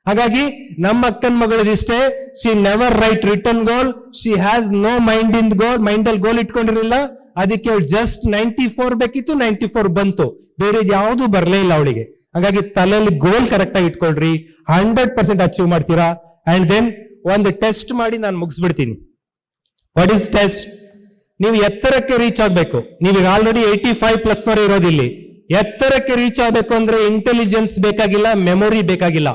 A: ಹಾಗಾಗಿ ನಮ್ಮ ಅಕ್ಕನ ಮಗಳದಿಷ್ಟೇ, she never write written goal, she has no mind in goal. Mind ಅಲ್ಲಿ ಗೋಲ್ ಇಟ್ಕೊಂಡಿರಲಿಲ್ಲ. ಅದಕ್ಕೆ ಅವಳು ಜಸ್ಟ್ 94 ಬೇಕಿತ್ತು, 94 ಬಂತು. ಬೇರೆ ಯಾವುದು ಬರಲೇ ಇಲ್ಲ ಅವಳಿಗೆ. ಹಾಗಾಗಿ ತಲೆಯಲ್ಲಿ ಗೋಲ್ ಕರೆಕ್ಟ್ ಆಗಿ ಇಟ್ಕೊಳ್ರಿ, 100% ಅಚೀವ್ ಮಾಡ್ತೀರಾ. ಅಂಡ್ ದೆನ್ ಒಂದು ಟೆಸ್ಟ್ ಮಾಡಿ ನಾನು ಮುಗಿಸ್ಬಿಡ್ತೀನಿ. What is test? ನೀವು ಎತ್ತರಕ್ಕೆ ರೀಚ್ ಆಗ್ಬೇಕು. ನೀವೀಗ ಆಲ್ರೆಡಿ 85+ ಇರೋದಿಲ್ಲಿ. ಎತ್ತರಕ್ಕೆ ರೀಚ್ ಆಗ್ಬೇಕು ಅಂದ್ರೆ ಇಂಟೆಲಿಜೆನ್ಸ್ ಬೇಕಾಗಿಲ್ಲ, ಮೆಮೊರಿ ಬೇಕಾಗಿಲ್ಲ.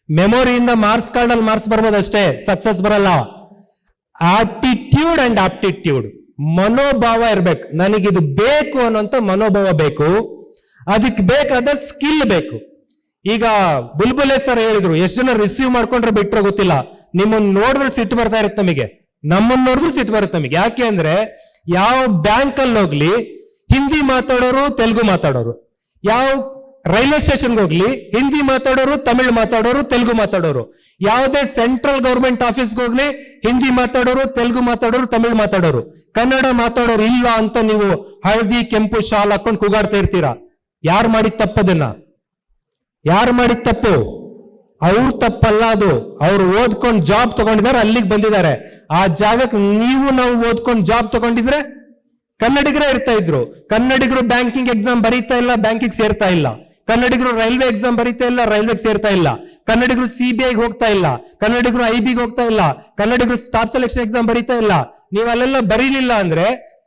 A: ಮೆಮೊರಿಯಿಂದ ಮಾರ್ಕ್ಸ್ ಕಾರ್ಡ್ ಅಲ್ಲಿ ಮಾರ್ಕ್ಸ್ ಬರ್ಬೋದು ಅಷ್ಟೇ, ಸಕ್ಸಸ್ ಬರಲ್ಲ. ಆಪ್ಟಿಟ್ಯೂಡ್ ಅಂಡ್ ಆಪ್ಟಿಟ್ಯೂಡ್, ಮನೋಭಾವ ಇರ್ಬೇಕು. ನನಗಿದು ಬೇಕು ಅನ್ನೋಂತ ಮನೋಭಾವ ಬೇಕು. ಅದಕ್ಕೆ ಬೇಕಾದ ಸ್ಕಿಲ್ ಬೇಕು. ಈಗ ಬುಲ್ಬುಲೆ ಸರ್ ಹೇಳಿದ್ರು, ಎಷ್ಟು ಜನ ರಿಸೀವ್ ಮಾಡ್ಕೊಂಡ್ರೆ ಬಿಟ್ರೆ ಗೊತ್ತಿಲ್ಲ. ನಿಮ್ಮನ್ನ ನೋಡಿದ್ರೆ ಸಿಟ್ಟು ಬರ್ತಾ ಇರುತ್ತೆ ನಮಗೆ, ನಮ್ಮನ್ನ ನೋಡಿದ್ರೆ ಸಿಟ್ಟು ಬರುತ್ತೆ ನಮಗೆ. ಯಾಕೆ ಅಂದ್ರೆ ಯಾವ ಬ್ಯಾಂಕ್ ಅಲ್ಲಿ ಹೋಗ್ಲಿ ಹಿಂದಿ ಮಾತಾಡೋರು, ತೆಲುಗು ಮಾತಾಡೋರು. ಯಾವ ರೈಲ್ವೆ ಸ್ಟೇಷನ್ಗೆ ಹೋಗ್ಲಿ ಹಿಂದಿ ಮಾತಾಡೋರು, ತಮಿಳು ಮಾತಾಡೋರು, ತೆಲುಗು ಮಾತಾಡೋರು. ಯಾವುದೇ ಸೆಂಟ್ರಲ್ ಗವರ್ಮೆಂಟ್ ಆಫೀಸ್ಗೆ ಹೋಗ್ಲಿ ಹಿಂದಿ ಮಾತಾಡೋರು, ತೆಲುಗು ಮಾತಾಡೋರು, ತಮಿಳು ಮಾತಾಡೋರು. ಕನ್ನಡ ಮಾತಾಡೋರು ಇಲ್ಲ ಅಂತ ನೀವು ಹಳದಿ ಕೆಂಪು ಶಾಲ್ ಹಾಕೊಂಡು ಕೂಗಾಡ್ತಾ ಇರ್ತೀರಾ. ಯಾರು ಮಾಡಿದ ತಪ್ಪದನ್ನ? ಯಾರು ಮಾಡಿದ ತಪ್ಪು? ಅವ್ರ ತಪ್ಪಲ್ಲ ಅದು. ಅವ್ರು ಓದ್ಕೊಂಡು ಜಾಬ್ ತಗೊಂಡಿದ್ದಾರೆ, ಅಲ್ಲಿಗೆ ಬಂದಿದ್ದಾರೆ. ಆ ಜಾಗಕ್ಕೆ ನೀವು ನಾವು ಓದ್ಕೊಂಡು ಜಾಬ್ ತಗೊಂಡಿದ್ರೆ ಕನ್ನಡಿಗರೇ ಇರ್ತಾ ಇದ್ರು. ಕನ್ನಡಿಗರು ಬ್ಯಾಂಕಿಂಗ್ ಎಕ್ಸಾಮ್ ಬರೀತಾ ಇಲ್ಲ, ಬ್ಯಾಂಕಿಗೆ ಸೇರ್ತಾ ಇಲ್ಲ. ಕನ್ನಡಿಗರು ರೈಲ್ವೆ ಎಕ್ಸಾಮ್ ಬರೀತಾ ಇಲ್ಲ, ರೈಲ್ವೆಗೆ ಸೇರ್ತಾ ಇಲ್ಲ. ಕನ್ನಡಿಗರು CBIಗೆ ಹೋಗ್ತಾ ಇಲ್ಲ, ಕನ್ನಡಿಗರು IBಗೆ ಹೋಗ್ತಾ ಇಲ್ಲ, ಕನ್ನಡಿಗರು ಸ್ಟಾಫ್ ಸೆಲೆಕ್ಷನ್ ಎಕ್ಸಾಮ್ ಬರೀತಾ ಇಲ್ಲ. ನೀವು ಅಲ್ಲೆಲ್ಲ ಬರೀಲಿಲ್ಲ ಅಂದ್ರೆ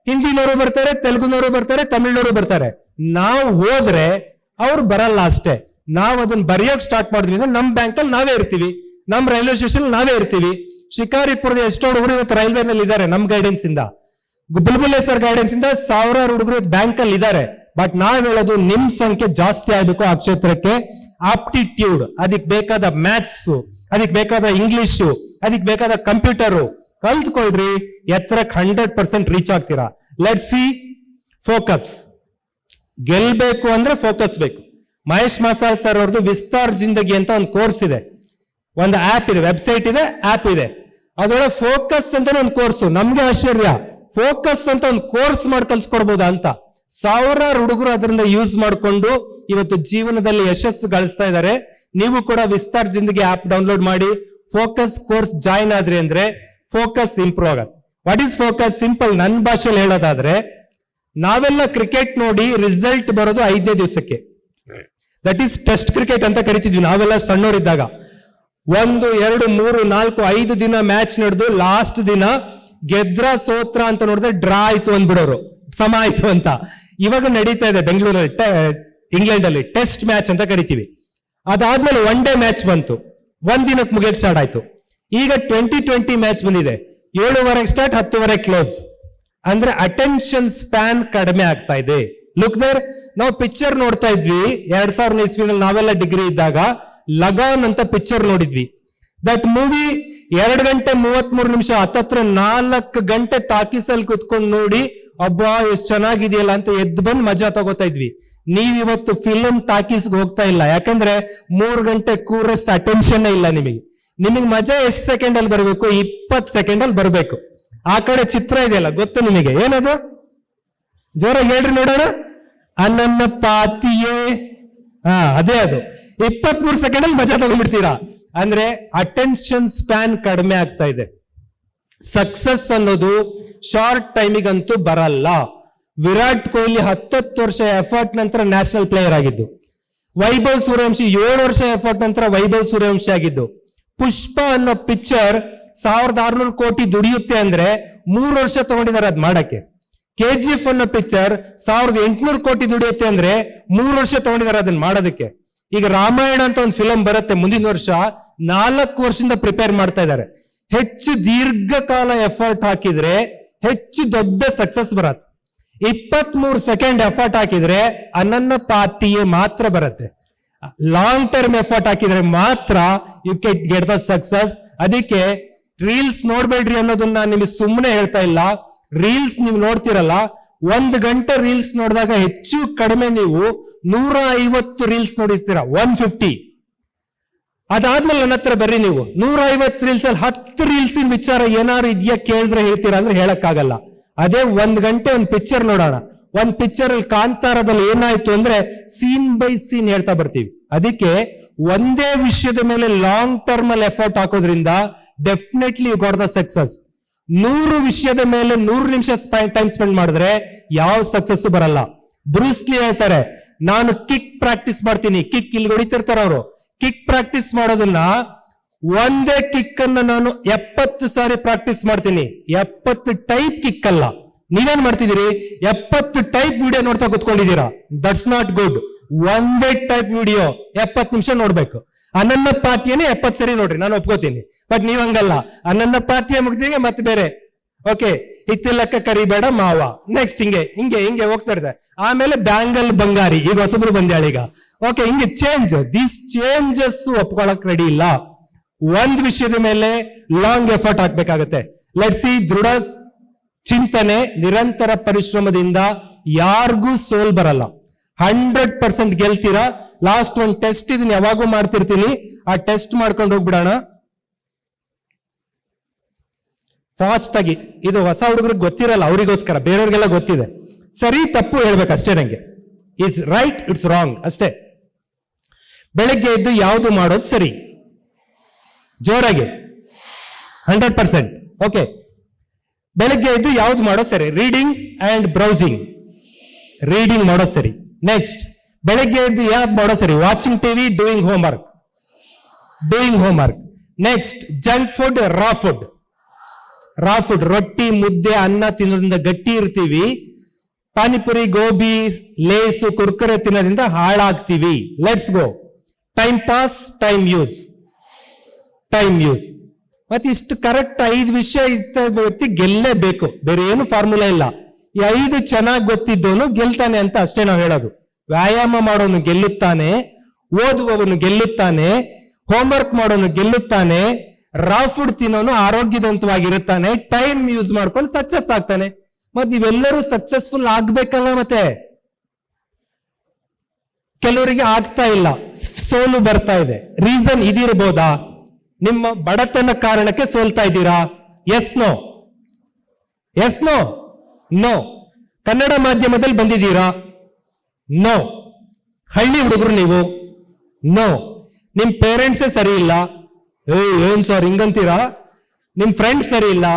A: ಹಿಂದಿನವರು ಬರ್ತಾರೆ, ತೆಲುಗುನವರು ಬರ್ತಾರೆ, ತಮಿಳ್ನವರು ಬರ್ತಾರೆ. ನಾವು ಹೋದ್ರೆ ಅವ್ರು ಬರಲ್ಲ ಅಷ್ಟೇ. ನಾವು ಅದನ್ನ ಬರೆಯೋಕ್ ಸ್ಟಾರ್ಟ್ ಮಾಡಿದ್ವಿ ಅಂದ್ರೆ ನಮ್ ಬ್ಯಾಂಕ್ ಅಲ್ಲಿ ನಾವೇ ಇರ್ತೀವಿ, ನಮ್ ರೈಲ್ವೆ ಸ್ಟೇಷನ್ ನಾವೇ ಇರ್ತೀವಿ. ಶಿಕಾರಿಪುರದ ಎಷ್ಟೋ ಹುಡುಗರು ಇವತ್ತು ರೈಲ್ವೆ ನಲ್ಲಿ ಇದ್ದಾರೆ ನಮ್ ಗೈಡೆನ್ಸ್ ಇಂದ. ಬುಲ್ಬುಲೆ ಸರ್ ಗೈಡೆನ್ಸ್ ಇಂದ 1000 ಹುಡುಗರು ಬ್ಯಾಂಕ್ ಅಲ್ಲಿ ಇದ್ದಾರೆ. ಬಟ್ ನಾವ್ ಹೇಳೋದು ನಿಮ್ ಸಂಖ್ಯೆ ಜಾಸ್ತಿ ಆಗ್ಬೇಕು ಆ ಕ್ಷೇತ್ರಕ್ಕೆ. ಆಪ್ಟಿಟ್ಯೂಡ್, ಅದಕ್ಕೆ ಬೇಕಾದ ಮ್ಯಾಥ್ಸ್, ಅದಕ್ಕೆ ಬೇಕಾದ ಇಂಗ್ಲಿಷು, ಅದಕ್ಕೆ ಬೇಕಾದ ಕಂಪ್ಯೂಟರು ಕಲ್ತ್ಕೊಳ್ರಿ. ಎತ್ತರಕ್ಕೆ 100% ರೀಚ್ ಆಗ್ತೀರಾ. Let see focus. ಗೆಲ್ಬೇಕು ಅಂದ್ರೆ ಫೋಕಸ್ ಬೇಕು. ಮಹೇಶ್ ಮಸಾಲ್ ಸರ್ ಅವ್ರದ್ದು ವಿಸ್ತಾರ್ ಜಿಂದಗಿ ಅಂತ ಒಂದು ಕೋರ್ಸ್ ಇದೆ, ಒಂದು ಆಪ್ ಇದೆ, ವೆಬ್ಸೈಟ್ ಇದೆ, ಆಪ್ ಇದೆ. ಅದರೊಳಗೆ ಫೋಕಸ್ ಅಂತ ಒಂದು ಕೋರ್ಸ್. ನಮ್ಗೆ ಆಶ್ಚರ್ಯ, ಫೋಕಸ್ ಅಂತ ಒಂದು ಕೋರ್ಸ್ ಮಾಡಿ ಕಲ್ಸ್ಕೊಡ್ಬೋದಾ ಅಂತ. 1000 ಹುಡುಗರು ಅದರಿಂದ ಯೂಸ್ ಮಾಡಿಕೊಂಡು ಇವತ್ತು ಜೀವನದಲ್ಲಿ ಯಶಸ್ಸು ಗಳಿಸ್ತಾ ಇದ್ದಾರೆ. ನೀವು ಕೂಡ ವಿಸ್ತಾರ್ ಜಿಂದಗಿ ಆಪ್ ಡೌನ್ಲೋಡ್ ಮಾಡಿ ಫೋಕಸ್ ಕೋರ್ಸ್ ಜಾಯಿನ್ ಆದ್ರಿ ಅಂದ್ರೆ ಫೋಕಸ್ ಇಂಪ್ರೂವ್ ಆಗತ್ತೆ. What is focus? ಸಿಂಪಲ್, ನನ್ನ ಭಾಷೆಯಲ್ಲಿ ಹೇಳೋದಾದ್ರೆ, ನಾವೆಲ್ಲ ಕ್ರಿಕೆಟ್ ನೋಡಿ ರಿಸಲ್ಟ್ ಬರೋದು 5ನೇ ದಿವಸಕ್ಕೆ. ದಟ್ ಈಸ್ ಟೆಸ್ಟ್ ಕ್ರಿಕೆಟ್ ಅಂತ ಕರಿತಿದ್ವಿ ನಾವೆಲ್ಲ ಸಣ್ಣವರಿದ್ದಾಗ. 1, 2, 3, 4, 5 ದಿನ ಮ್ಯಾಚ್ ನಡೆದು ಲಾಸ್ಟ್ ದಿನ ಗೆದ್ರ ಸೋತ್ರ ಅಂತ ನೋಡಿದ್ರೆ ಡ್ರಾ ಆಯ್ತು ಅಂದ್ಬಿಡೋರು, ಸಮ ಆಯ್ತು ಅಂತ. ಇವಾಗ ನಡೀತಾ ಇದೆ ಬೆಂಗಳೂರಲ್ಲಿ, ಇಂಗ್ಲೆಂಡ್ ಅಲ್ಲಿ ಟೆಸ್ಟ್ ಮ್ಯಾಚ್ ಅಂತ ಕರಿತೀವಿ. ಅದಾದ್ಮೇಲೆ 1 ಡೇ ಮ್ಯಾಚ್ ಬಂತು, 1 ದಿನಕ್ಕೆ ಮುಗಿಯಕ್ ಸ್ಟಾರ್ಟ್ ಆಯ್ತು. ಈಗ 2020 ಮ್ಯಾಚ್ ಬಂದಿದೆ, 7:30 ಸ್ಟಾರ್ಟ್, 10:00 ಕ್ಲೋಸ್. ಅಂದ್ರೆ ಅಟೆನ್ಷನ್ ಸ್ಪ್ಯಾನ್ ಕಡಿಮೆ ಆಗ್ತಾ ಇದೆ. ಲುಕ್ ದೇರ್, ನಾವು ಪಿಕ್ಚರ್ ನೋಡ್ತಾ ಇದ್ವಿ 2000 ಇಸ್ವಿನಲ್ಲಿ ನಾವೆಲ್ಲ ಡಿಗ್ರಿ ಇದ್ದಾಗ. ಲಗಾನ್ ಅಂತ ಪಿಕ್ಚರ್ ನೋಡಿದ್ವಿ. ದಟ್ ಮೂವಿ 2 ಗಂಟೆ 33 ನಿಮಿಷ, ಹತ್ತತ್ರ 4 ಗಂಟೆ ಟಾಕೀಸ್ ಅಲ್ಲಿ ಕುತ್ಕೊಂಡು ನೋಡಿ, ಅಬ್ಬಾ ಎಷ್ಟ್ ಚೆನ್ನಾಗಿದೆಯಲ್ಲ ಅಂತ ಎದ್ದು ಬಂದು ಮಜಾ ತಗೋತಾ ಇದ್ವಿ. ನೀವಿವತ್ತು ಫಿಲ್ಮ್ ಟಾಕೀಸ್ಗೆ ಹೋಗ್ತಾ ಇಲ್ಲ, ಯಾಕಂದ್ರೆ 3 ಗಂಟೆ ಕೂರಷ್ಟು ಅಟೆನ್ಷನ್ ಇಲ್ಲ ನಿಮಗೆ. ನಿಮಗೆ ಮಜಾ ಎಷ್ಟು ಸೆಕೆಂಡ್ ಅಲ್ಲಿ ಬರಬೇಕು? 20 ಸೆಕೆಂಡ್ ಅಲ್ಲಿ ಬರಬೇಕು. ಆ ಕಡೆ ಚಿತ್ರ ಇದೆಯಲ್ಲ, ಗೊತ್ತು ನಿಮಗೆ ಏನದು? ಜೋರಾಗಿ ಹೇಳ್ರಿ ನೋಡೋಣ. ಅನನ್ನ ಪಾತಿಯೇ, ಅದೇ ಅದು. 23 ಸೆಕೆಂಡ್ ಅಲ್ಲಿ ಮಜಾ ತಗೊಂಡ್ಬಿಡ್ತೀರಾ. ಅಂದ್ರೆ ಅಟೆನ್ಷನ್ ಸ್ಪ್ಯಾನ್ ಕಡಿಮೆ ಆಗ್ತಾ ಇದೆ. ಸಕ್ಸಸ್ ಅನ್ನೋದು ಶಾರ್ಟ್ ಟೈಮಿಗಂತೂ ಬರಲ್ಲ. ವಿರಾಟ್ ಕೊಹ್ಲಿ 10 ವರ್ಷ ಎಫರ್ಟ್ ನಂತರ ನ್ಯಾಷನಲ್ ಪ್ಲೇಯರ್ ಆಗಿದ್ದು. ವೈಭವ್ ಸೂರ್ಯವಂಶಿ 7 ವರ್ಷ ಎಫರ್ಟ್ ನಂತರ ವೈಭವ್ ಸೂರ್ಯವಂಶಿ ಆಗಿದ್ದು. ಪುಷ್ಪ ಅನ್ನೋ ಪಿಕ್ಚರ್ 1600 ಕೋಟಿ ದುಡಿಯುತ್ತೆ ಅಂದ್ರೆ 3 ವರ್ಷ ತಗೊಂಡಿದ್ದಾರೆ ಅದ್ ಮಾಡಕ್ಕೆ. KGF ಅನ್ನೋ ಪಿಕ್ಚರ್ 1800 ಕೋಟಿ ದುಡಿಯುತ್ತೆ ಅಂದ್ರೆ 3 ವರ್ಷ ತಗೊಂಡಿದ್ದಾರೆ ಅದನ್ನ ಮಾಡೋದಕ್ಕೆ. ಈಗ ರಾಮಾಯಣ ಅಂತ ಒಂದು ಫಿಲಂ ಬರುತ್ತೆ ಮುಂದಿನ ವರ್ಷ, 4 ವರ್ಷದಿಂದ ಪ್ರಿಪೇರ್ ಮಾಡ್ತಾ ಇದ್ದಾರೆ. ಹೆಚ್ಚು ದೀರ್ಘಕಾಲ ಎಫರ್ಟ್ ಹಾಕಿದ್ರೆ ಹೆಚ್ಚು ದೊಡ್ಡ ಸಕ್ಸಸ್ ಬರತ್ತೆ. 23 ಸೆಕೆಂಡ್ ಎಫರ್ಟ್ ಹಾಕಿದ್ರೆ ಅನನ್ನ ಪಾತಿಯೇ ಮಾತ್ರ ಬರುತ್ತೆ. ಲಾಂಗ್ ಟರ್ಮ್ ಎಫರ್ಟ್ ಹಾಕಿದ್ರೆ ಮಾತ್ರ ಯು ಕೆಟ್ ಗೆಟ್ ದ ಸಕ್ಸಸ್. ಅದಕ್ಕೆ ರೀಲ್ಸ್ ನೋಡ್ಬೇಡ್ರಿ ಅನ್ನೋದನ್ನ ನಿಮಗೆ ಸುಮ್ಮನೆ ಹೇಳ್ತಾ ಇಲ್ಲ. ರೀಲ್ಸ್ ನೀವು ನೋಡ್ತಿರಲ್ಲ, 1 ಗಂಟೆ ರೀಲ್ಸ್ ನೋಡಿದಾಗ ಹೆಚ್ಚು ಕಡಿಮೆ ನೀವು 150 ರೀಲ್ಸ್ ನೋಡಿರ್ತೀರ, 150. ಅದಾದ್ಮೇಲೆ ನನ್ನ ಹತ್ರ ಬರ್ರಿ, ನೀವು 150 ರೀಲ್ಸ್ ಅಲ್ಲಿ 10 ರೀಲ್ಸಿನ ವಿಚಾರ ಏನಾದ್ರು ಇದೆಯಾ ಕೇಳಿದ್ರೆ ಹೇಳ್ತೀರಾ ಅಂದ್ರೆ ಹೇಳಕ್ಕಾಗಲ್ಲ. ಅದೇ 1 ಗಂಟೆ ಒಂದು ಪಿಕ್ಚರ್ ನೋಡೋಣ. ಒಂದ್ ಪಿಕ್ಚರ್ ಅಲ್ಲಿ ಕಾಂತಾರದಲ್ಲಿ ಏನಾಯ್ತು ಅಂದ್ರೆ ಸೀನ್ ಬೈ ಸೀನ್ ಹೇಳ್ತಾ ಬರ್ತೀವಿ. ಅದಕ್ಕೆ ಒಂದೇ ವಿಷಯದ ಮೇಲೆ ಲಾಂಗ್ ಟರ್ಮ್ ಅಲ್ಲಿ ಎಫರ್ಟ್ ಹಾಕೋದ್ರಿಂದ definitely you got the success. 100 ವಿಷಯದ ಮೇಲೆ 100 ನಿಮಿಷ ಟೈಮ್ ಸ್ಪೆಂಡ್ ಮಾಡಿದ್ರೆ ಯಾವ ಸಕ್ಸಸ್ ಬರಲ್ಲ. ಬ್ರೂಸ್ಲಿ ಹೇಳ್ತಾರೆ, ನಾನು ಕಿಕ್ ಪ್ರಾಕ್ಟೀಸ್ ಮಾಡ್ತೀನಿ. ಕಿಕ್ ಇಲ್ಲಿ ಹೊಡಿತಿರ್ತಾರ ಅವರು. ಕಿಕ್ ಪ್ರಾಕ್ಟೀಸ್ ಮಾಡೋದನ್ನ ಒಂದೇ ಕಿಕ್ ಅನ್ನ ನಾನು 70 ಸಾರಿ ಪ್ರಾಕ್ಟೀಸ್ ಮಾಡ್ತೀನಿ. 70 ಟೈಪ್ ಕಿಕ್ ಅಲ್ಲ. ನೀವೇನ್ ಮಾಡ್ತಿದ್ದೀರಿ? 70 ಟೈಪ್ ವಿಡಿಯೋ ನೋಡ್ತಾ ಕುತ್ಕೊಂಡಿದ್ದೀರಾ. That's not good. ಒಂದೇ ಟೈಪ್ ವಿಡಿಯೋ 70 ನಿಮಿಷ ನೋಡ್ಬೇಕು. ಅನನ್ನ ಪಾತಿಯೇ 70 ಸರಿ ನೋಡ್ರಿ, ನಾನು ಒಪ್ಕೋತೀನಿ. ಬಟ್ ನೀವ್ ಹಂಗಲ್ಲ, ಅನನ್ನ ಪಾತಿಯ ಮುಗ್ದಿಗೆ ಮತ್ತೆ ಬೇರೆ. ಓಕೆ, ಇತ್ತಿಲ್ಲಕ್ಕ ಕರಿಬೇಡ ಮಾವ, ನೆಕ್ಸ್ಟ್ ಹಿಂಗೆ ಹಿಂಗೆ ಹಿಂಗೆ ಹೋಗ್ತಾ ಇರ್ತಾರೆ. ಆಮೇಲೆ ಬ್ಯಾಂಗಲ್ ಬಂಗಾರಿ, ಈಗ ಹೊಸಬ್ರು ಬಂದ್ಯಾಳೀಗ. ಓಕೆ, ಹಿಂಗೆ ಚೇಂಜ್. ದೀಸ್ ಚೇಂಜಸ್ ಒಪ್ಕೊಳಕ್ ರೆಡಿ ಇಲ್ಲ. ಒಂದ್ ವಿಷಯದ ಮೇಲೆ ಲಾಂಗ್ ಎಫರ್ಟ್ ಹಾಕ್ಬೇಕಾಗತ್ತೆ. ಲೆಟ್ಸ್ ಸಿ, ದೃಢ ಚಿಂತನೆ, ನಿರಂತರ ಪರಿಶ್ರಮದಿಂದ ಯಾರಿಗೂ ಸೋಲ್ ಬರಲ್ಲ. 100% ಗೆಲ್ತೀರಾ. ಲಾಸ್ಟ್ ಒಂದು ಟೆಸ್ಟ್ ಇದನ್ನ ಯಾವಾಗೂ ಮಾಡ್ತಿರ್ತೀನಿ, ಆ ಟೆಸ್ಟ್ ಮಾಡ್ಕೊಂಡು ಹೋಗ್ಬಿಡೋಣ ಫಾಸ್ಟ್ ಆಗಿ. ಇದು ಹೊಸ ಹುಡುಗರಿಗೆ ಗೊತ್ತಿರಲ್ಲ, ಅವರಿಗೋಸ್ಕರ, ಬೇರೆಯವ್ರಿಗೆಲ್ಲ ಗೊತ್ತಿದೆ. ಸರಿ ತಪ್ಪು ಹೇಳ್ಬೇಕು ಅಷ್ಟೇ ನಂಗೆ. ಇಟ್ಸ್ ರೈಟ್, ಇಟ್ಸ್ ರಾಂಗ್ ಅಷ್ಟೇ. ಬೆಳಗ್ಗೆ ಎದ್ದು ಯಾವುದು ಮಾಡೋದು ಸರಿ? ಜೋರಾಗಿ 100%. ಓಕೆ, ಬೆಳಗ್ಗೆ ಎದ್ದು ಯಾವ್ದು ಮಾಡೋದು ಸರಿ? Reading and browsing. ರೀಡಿಂಗ್ ಮಾಡೋದು ಸರಿ. ನೆಕ್ಸ್ಟ್, ಬೆಳಗ್ಗೆ ಎದ್ದು ಯಾವ್ದು ಮಾಡೋದು ಸರಿ? Watching TV, doing homework. Doing homework. Next, junk food, raw food. Raw food, ರೊಟ್ಟಿ ಮುದ್ದೆ ಅನ್ನ ತಿನ್ನೋದ್ರಿಂದ ಗಟ್ಟಿ ಇರ್ತೀವಿ. ಪಾನಿಪುರಿ, ಗೋಬಿ, ಲೇಸು, ಕುರ್ಕುರೆ ತಿನ್ನೋದ್ರಿಂದ ಹಾಳಾಗ್ತೀವಿ. Let's go. Time pass, time use. Time use. ಮತ್ತೆ ಇಷ್ಟು ಕರೆಕ್ಟ್ 5 ವಿಷಯ ಇದ್ದ ವ್ಯಕ್ತಿ ಗೆಲ್ಲೇಬೇಕು, ಬೇರೆ ಏನು ಫಾರ್ಮುಲಾ ಇಲ್ಲ. ಈ 5 ಚೆನ್ನಾಗಿ ಗೊತ್ತಿದ್ದವನು ಗೆಲ್ತಾನೆ ಅಂತ ಅಷ್ಟೇ ನಾವು ಹೇಳೋದು. ವ್ಯಾಯಾಮ ಮಾಡೋನು ಗೆಲ್ಲುತ್ತಾನೆ, ಓದುವವನು ಗೆಲ್ಲುತ್ತಾನೆ, ಹೋಮ್ವರ್ಕ್ ಮಾಡೋನು ಗೆಲ್ಲುತ್ತಾನೆ, ರಾ ಫುಡ್ ತಿನ್ನೋನು ಆರೋಗ್ಯದಂತವಾಗಿರುತ್ತಾನೆ, ಟೈಮ್ ಯೂಸ್ ಮಾಡ್ಕೊಂಡು ಸಕ್ಸಸ್ ಆಗ್ತಾನೆ. ಮತ್ತೆ ನೀವೆಲ್ಲರೂ ಸಕ್ಸಸ್ಫುಲ್ ಆಗ್ಬೇಕಲ್ಲ. ಮತ್ತೆ ಕೆಲವರಿಗೆ ಆಗ್ತಾ ಇಲ್ಲ, ಸೋಲು ಬರ್ತಾ ಇದೆ. ರೀಸನ್ ಇದಿರ್ಬೋದಾ? ನಿಮ್ಮ ಬಡತನ ಕಾರಣಕ್ಕೆ ಸೋಲ್ತಾ ಇದ್ದೀರಾ? Yes no? Yes no? No. Kannada ಮಾಧ್ಯಮದಲ್ಲಿ ಬಂದಿದ್ದೀರಾ? ನೋ. ಹಳ್ಳಿ ಹುಡುಗರು ನೀವು? ನೋ. ನಿಮ್ ಪೇರೆಂಟ್ಸೇ ಸರಿ ಇಲ್ಲ? ಏನ್ ಸರ್ ಹಿಂಗಂತೀರಾ? ನಿಮ್ ಫ್ರೆಂಡ್ಸ್ ಸರಿ ಇಲ್ಲ?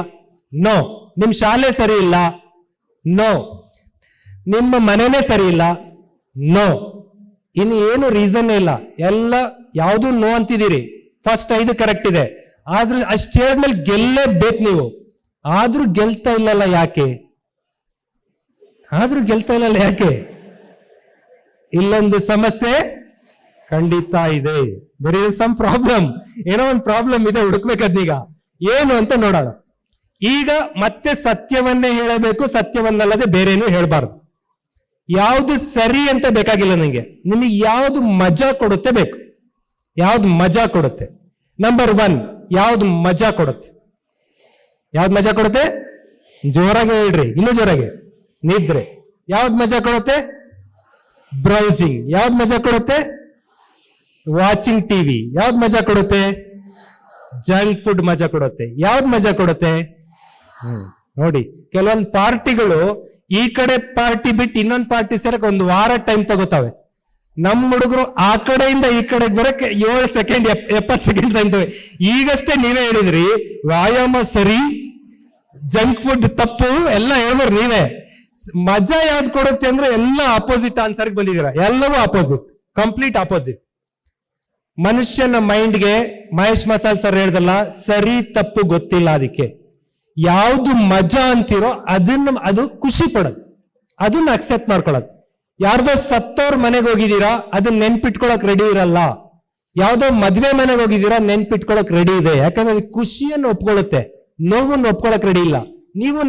A: ನೋ. ನಿಮ್ ಶಾಲೆ ಸರಿ ಇಲ್ಲ? ನೋ. ನಿಮ್ಮ ಮನೆನೇ ಸರಿ ಇಲ್ಲ? ನೋ. ಇನ್ನು ಏನು ರೀಸನ್ ಇಲ್ಲ, ಎಲ್ಲ ಯಾವುದು ನೋ ಅಂತಿದ್ದೀರಿ. ಫಸ್ಟ್ 5 ಕರೆಕ್ಟ್ ಇದೆ, ಆದ್ರೂ ಅಷ್ಟು ಹೇಳಿದ್ಮೇಲೆ ಗೆಲ್ಲೇಬೇಕು ನೀವು. ಆದ್ರೂ ಗೆಲ್ತಾ ಇಲ್ಲಲ್ಲ ಯಾಕೆ? ಆದ್ರೂ ಗೆಲ್ತಾ ಇಲ್ಲಲ್ಲ ಯಾಕೆ? ಇಲ್ಲೊಂದು ಸಮಸ್ಯೆ ಖಂಡಿತ ಇದೆ. There is some problem. ಏನೋ ಒಂದು ಪ್ರಾಬ್ಲಮ್ ಇದೆ, ಹುಡುಕ್ಬೇಕದ್ನೀಗ ಏನು ಅಂತ ನೋಡೋಣ. ಈಗ ಮತ್ತೆ ಸತ್ಯವನ್ನೇ ಹೇಳಬೇಕು, ಸತ್ಯವನ್ನಲ್ಲದೆ ಬೇರೇನು ಹೇಳಬಾರ್ದು. ಯಾವ್ದು ಸರಿ ಅಂತ ಬೇಕಾಗಿಲ್ಲ ನಿಮಗೆ, ನಿಮಗೆ ಯಾವ್ದು ಮಜಾ ಕೊಡುತ್ತೆ ಬೇಕು. ಯಾವ್ದು ಮಜಾ ಕೊಡುತ್ತೆ? ನಂಬರ್ 1, ಯಾವ್ದು ಮಜಾ ಕೊಡುತ್ತೆ? ಯಾವ್ದು ಮಜಾ ಕೊಡುತ್ತೆ? ಜೋರಾಗಿ ಹೇಳ್ರಿ, ಇನ್ನೂ ಜೋರಾಗಿ. ನಿದ್ರೆ. ಯಾವ್ದು ಮಜಾ ಕೊಡುತ್ತೆ? ಬ್ರೌಸಿಂಗ್. ಯಾವ್ದು ಮಜಾ ಕೊಡುತ್ತೆ? Watching TV. ಯಾವ್ದು ಮಜಾ ಕೊಡುತ್ತೆ? ಜಂಕ್ ಫುಡ್ ಮಜಾ ಕೊಡುತ್ತೆ. ಯಾವ್ದು ಮಜಾ ಕೊಡುತ್ತೆ? ನೋಡಿ, ಕೆಲವೊಂದು ಪಾರ್ಟಿಗಳು ಈ ಕಡೆ ಪಾರ್ಟಿ ಬಿಟ್ಟು ಇನ್ನೊಂದು ಪಾರ್ಟಿ ಸೇರಕ್ಕೆ 1 ವಾರ ಟೈಮ್ ತಗೋತಾವೆ. ನಮ್ಮ ಹುಡುಗರು ಆ ಕಡೆಯಿಂದ ಈ ಕಡೆಗೆ ಬರಕ್ಕೆ 7 ಸೆಕೆಂಡ್ 70 ಸೆಕೆಂಡ್ ಟೈಮ್ ತಗೋ. ಈಗಷ್ಟೇ ನೀವೇ ಹೇಳಿದ್ರಿ ವ್ಯಾಯಾಮ ಸರಿ, ಜಂಕ್ ಫುಡ್ ತಪ್ಪು ಎಲ್ಲ ಹೇಳಿದ್ರು ನೀವೇ. ಮಜಾ ಯಾವ್ದು ಕೊಡುತ್ತೆ ಅಂದ್ರೆ ಎಲ್ಲ ಅಪೋಸಿಟ್ ಆನ್ಸರ್ಗೆ ಬಂದಿದ್ದೀರಾ. ಎಲ್ಲವೂ ಅಪೋಸಿಟ್, ಕಂಪ್ಲೀಟ್ ಅಪೋಸಿಟ್. ಮನುಷ್ಯನ ಮೈಂಡ್ಗೆ ಮಹೇಶ್ ಮಸಾಲ್ ಸರ್ ಹೇಳ್ದಲ್ಲ, ಸರಿ ತಪ್ಪು ಗೊತ್ತಿಲ್ಲ. ಅದಕ್ಕೆ ಯಾವ್ದು ಮಜಾ ಅಂತಿರೋ ಅದು ಖುಷಿ ಪಡೋದು, ಅದನ್ನ ಅಕ್ಸೆಪ್ಟ್ ಮಾಡ್ಕೊಳ್ಳೋದು. ಯಾರ್ದೋ ಸತ್ತೋರ್ ಮನೆಗೆ ಹೋಗಿದ್ದೀರಾ, ಅದನ್ನ ನೆನ್ಪಿಟ್ಕೊಳಕ್ ರೆಡಿ ಇರಲ್ಲ. ಯಾವ್ದೋ ಮದ್ವೆ ಮನೆಗೆ ಹೋಗಿದ್ದೀರಾ, ನೆನ್ಪಿಟ್ಕೊಳಕ್ ರೆಡಿ ಇದೆ. ಯಾಕಂದ್ರೆ ಅದು ಖುಷಿಯನ್ನು ಒಪ್ಕೊಳ್ಳುತ್ತೆ, ನೋವನ್ನು ಒಪ್ಕೊಳಕ್ ರೆಡಿ ಇಲ್ಲ.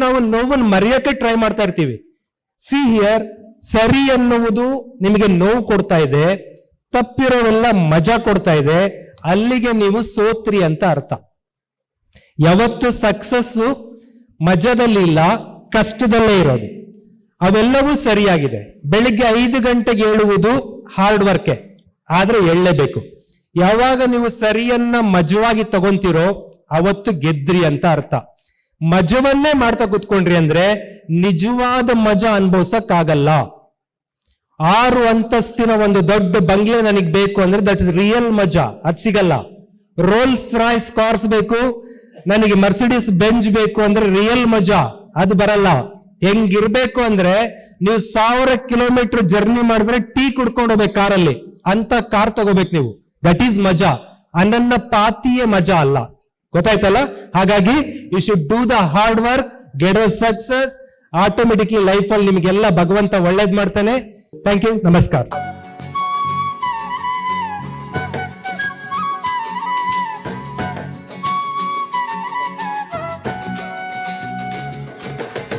A: ನಾವು ನೋವನ್ನು ಮರೆಯಕ್ಕೆ ಟ್ರೈ ಮಾಡ್ತಾ ಇರ್ತೀವಿ. ಸಿ ಹಿಯರ್, ಸರಿ ಅನ್ನುವುದು ನಿಮಗೆ ನೋವು ಕೊಡ್ತಾ ಇದೆ, ತಪ್ಪಿರೋವೆಲ್ಲ ಮಜಾ ಕೊಡ್ತಾ ಇದೆ, ಅಲ್ಲಿಗೆ ನೀವು ಸೋತ್ರಿ ಅಂತ ಅರ್ಥ. ಯಾವತ್ತು ಸಕ್ಸಸ್ ಮಜದಲ್ಲಿ ಇಲ್ಲ, ಕಷ್ಟದಲ್ಲೇ ಇರೋದು. ಅವೆಲ್ಲವೂ ಸರಿಯಾಗಿದೆ. ಬೆಳಿಗ್ಗೆ 5 ಗಂಟೆಗೆ ಏಳುವುದು ಹಾರ್ಡ್ ವರ್ಕೆ, ಆದ್ರೆ ಎಳ್ಳೇಬೇಕು. ಯಾವಾಗ ನೀವು ಸರಿಯನ್ನ ಮಜವಾಗಿ ತಗೊಂತೀರೋ ಅವತ್ತು ಗೆದ್ರಿ ಅಂತ ಅರ್ಥ. ಮಜವನ್ನೇ ಮಾಡ್ತಾ ಕೂತ್ಕೊಂಡ್ರಿ ಅಂದ್ರೆ ನಿಜವಾದ ಮಜಾ ಅನುಭವಿಸಕ್ಕಾಗಲ್ಲ. 6 ಅಂತಸ್ತಿನ ಒಂದು ದೊಡ್ಡ ಬಂಗ್ಲೆ ನನಗೆ ಬೇಕು ಅಂದ್ರೆ ದಟ್ ಇಸ್ ರಿಯಲ್ ಮಜಾ, ಅದ್ ಸಿಗಲ್ಲ. ರೋಲ್ಸ್ ರಾಯ್ಸ್ ಕಾರ್ಸ್ ಬೇಕು, ನನಗೆ ಮರ್ಸಿಡೀಸ್ ಬೆಂಜ್ ಬೇಕು ಅಂದ್ರೆ ರಿಯಲ್ ಮಜಾ, ಅದು ಬರಲ್ಲ. ಹೆಂಗಿರ್ಬೇಕು ಅಂದ್ರೆ ನೀವು 1000 ಕಿಲೋಮೀಟರ್ ಜರ್ನಿ ಮಾಡಿದ್ರೆ ಟೀ ಕುಡ್ಕೊಂಡು ಹೋಗ್ಬೇಕು ಕಾರಲ್ಲಿ, ಅಂತ ಕಾರ್ ತಗೋಬೇಕು ನೀವು. ದಟ್ ಈಸ್ ಮಜಾ. ಅನನ್ನ ಪಾತಿಯೇ ಮಜಾ ಅಲ್ಲ. ಗೊತ್ತಾಯ್ತಲ್ಲ? ಹಾಗಾಗಿ you should do the hard work, get a success. Automatically life ಅಲ್ಲಿ ನಿಮಗೆಲ್ಲ ಭಗವಂತ ಒಳ್ಳೇದ್ ಮಾಡ್ತಾನೆ. ಥ್ಯಾಂಕ್ ಯು, ನಮಸ್ಕಾರ.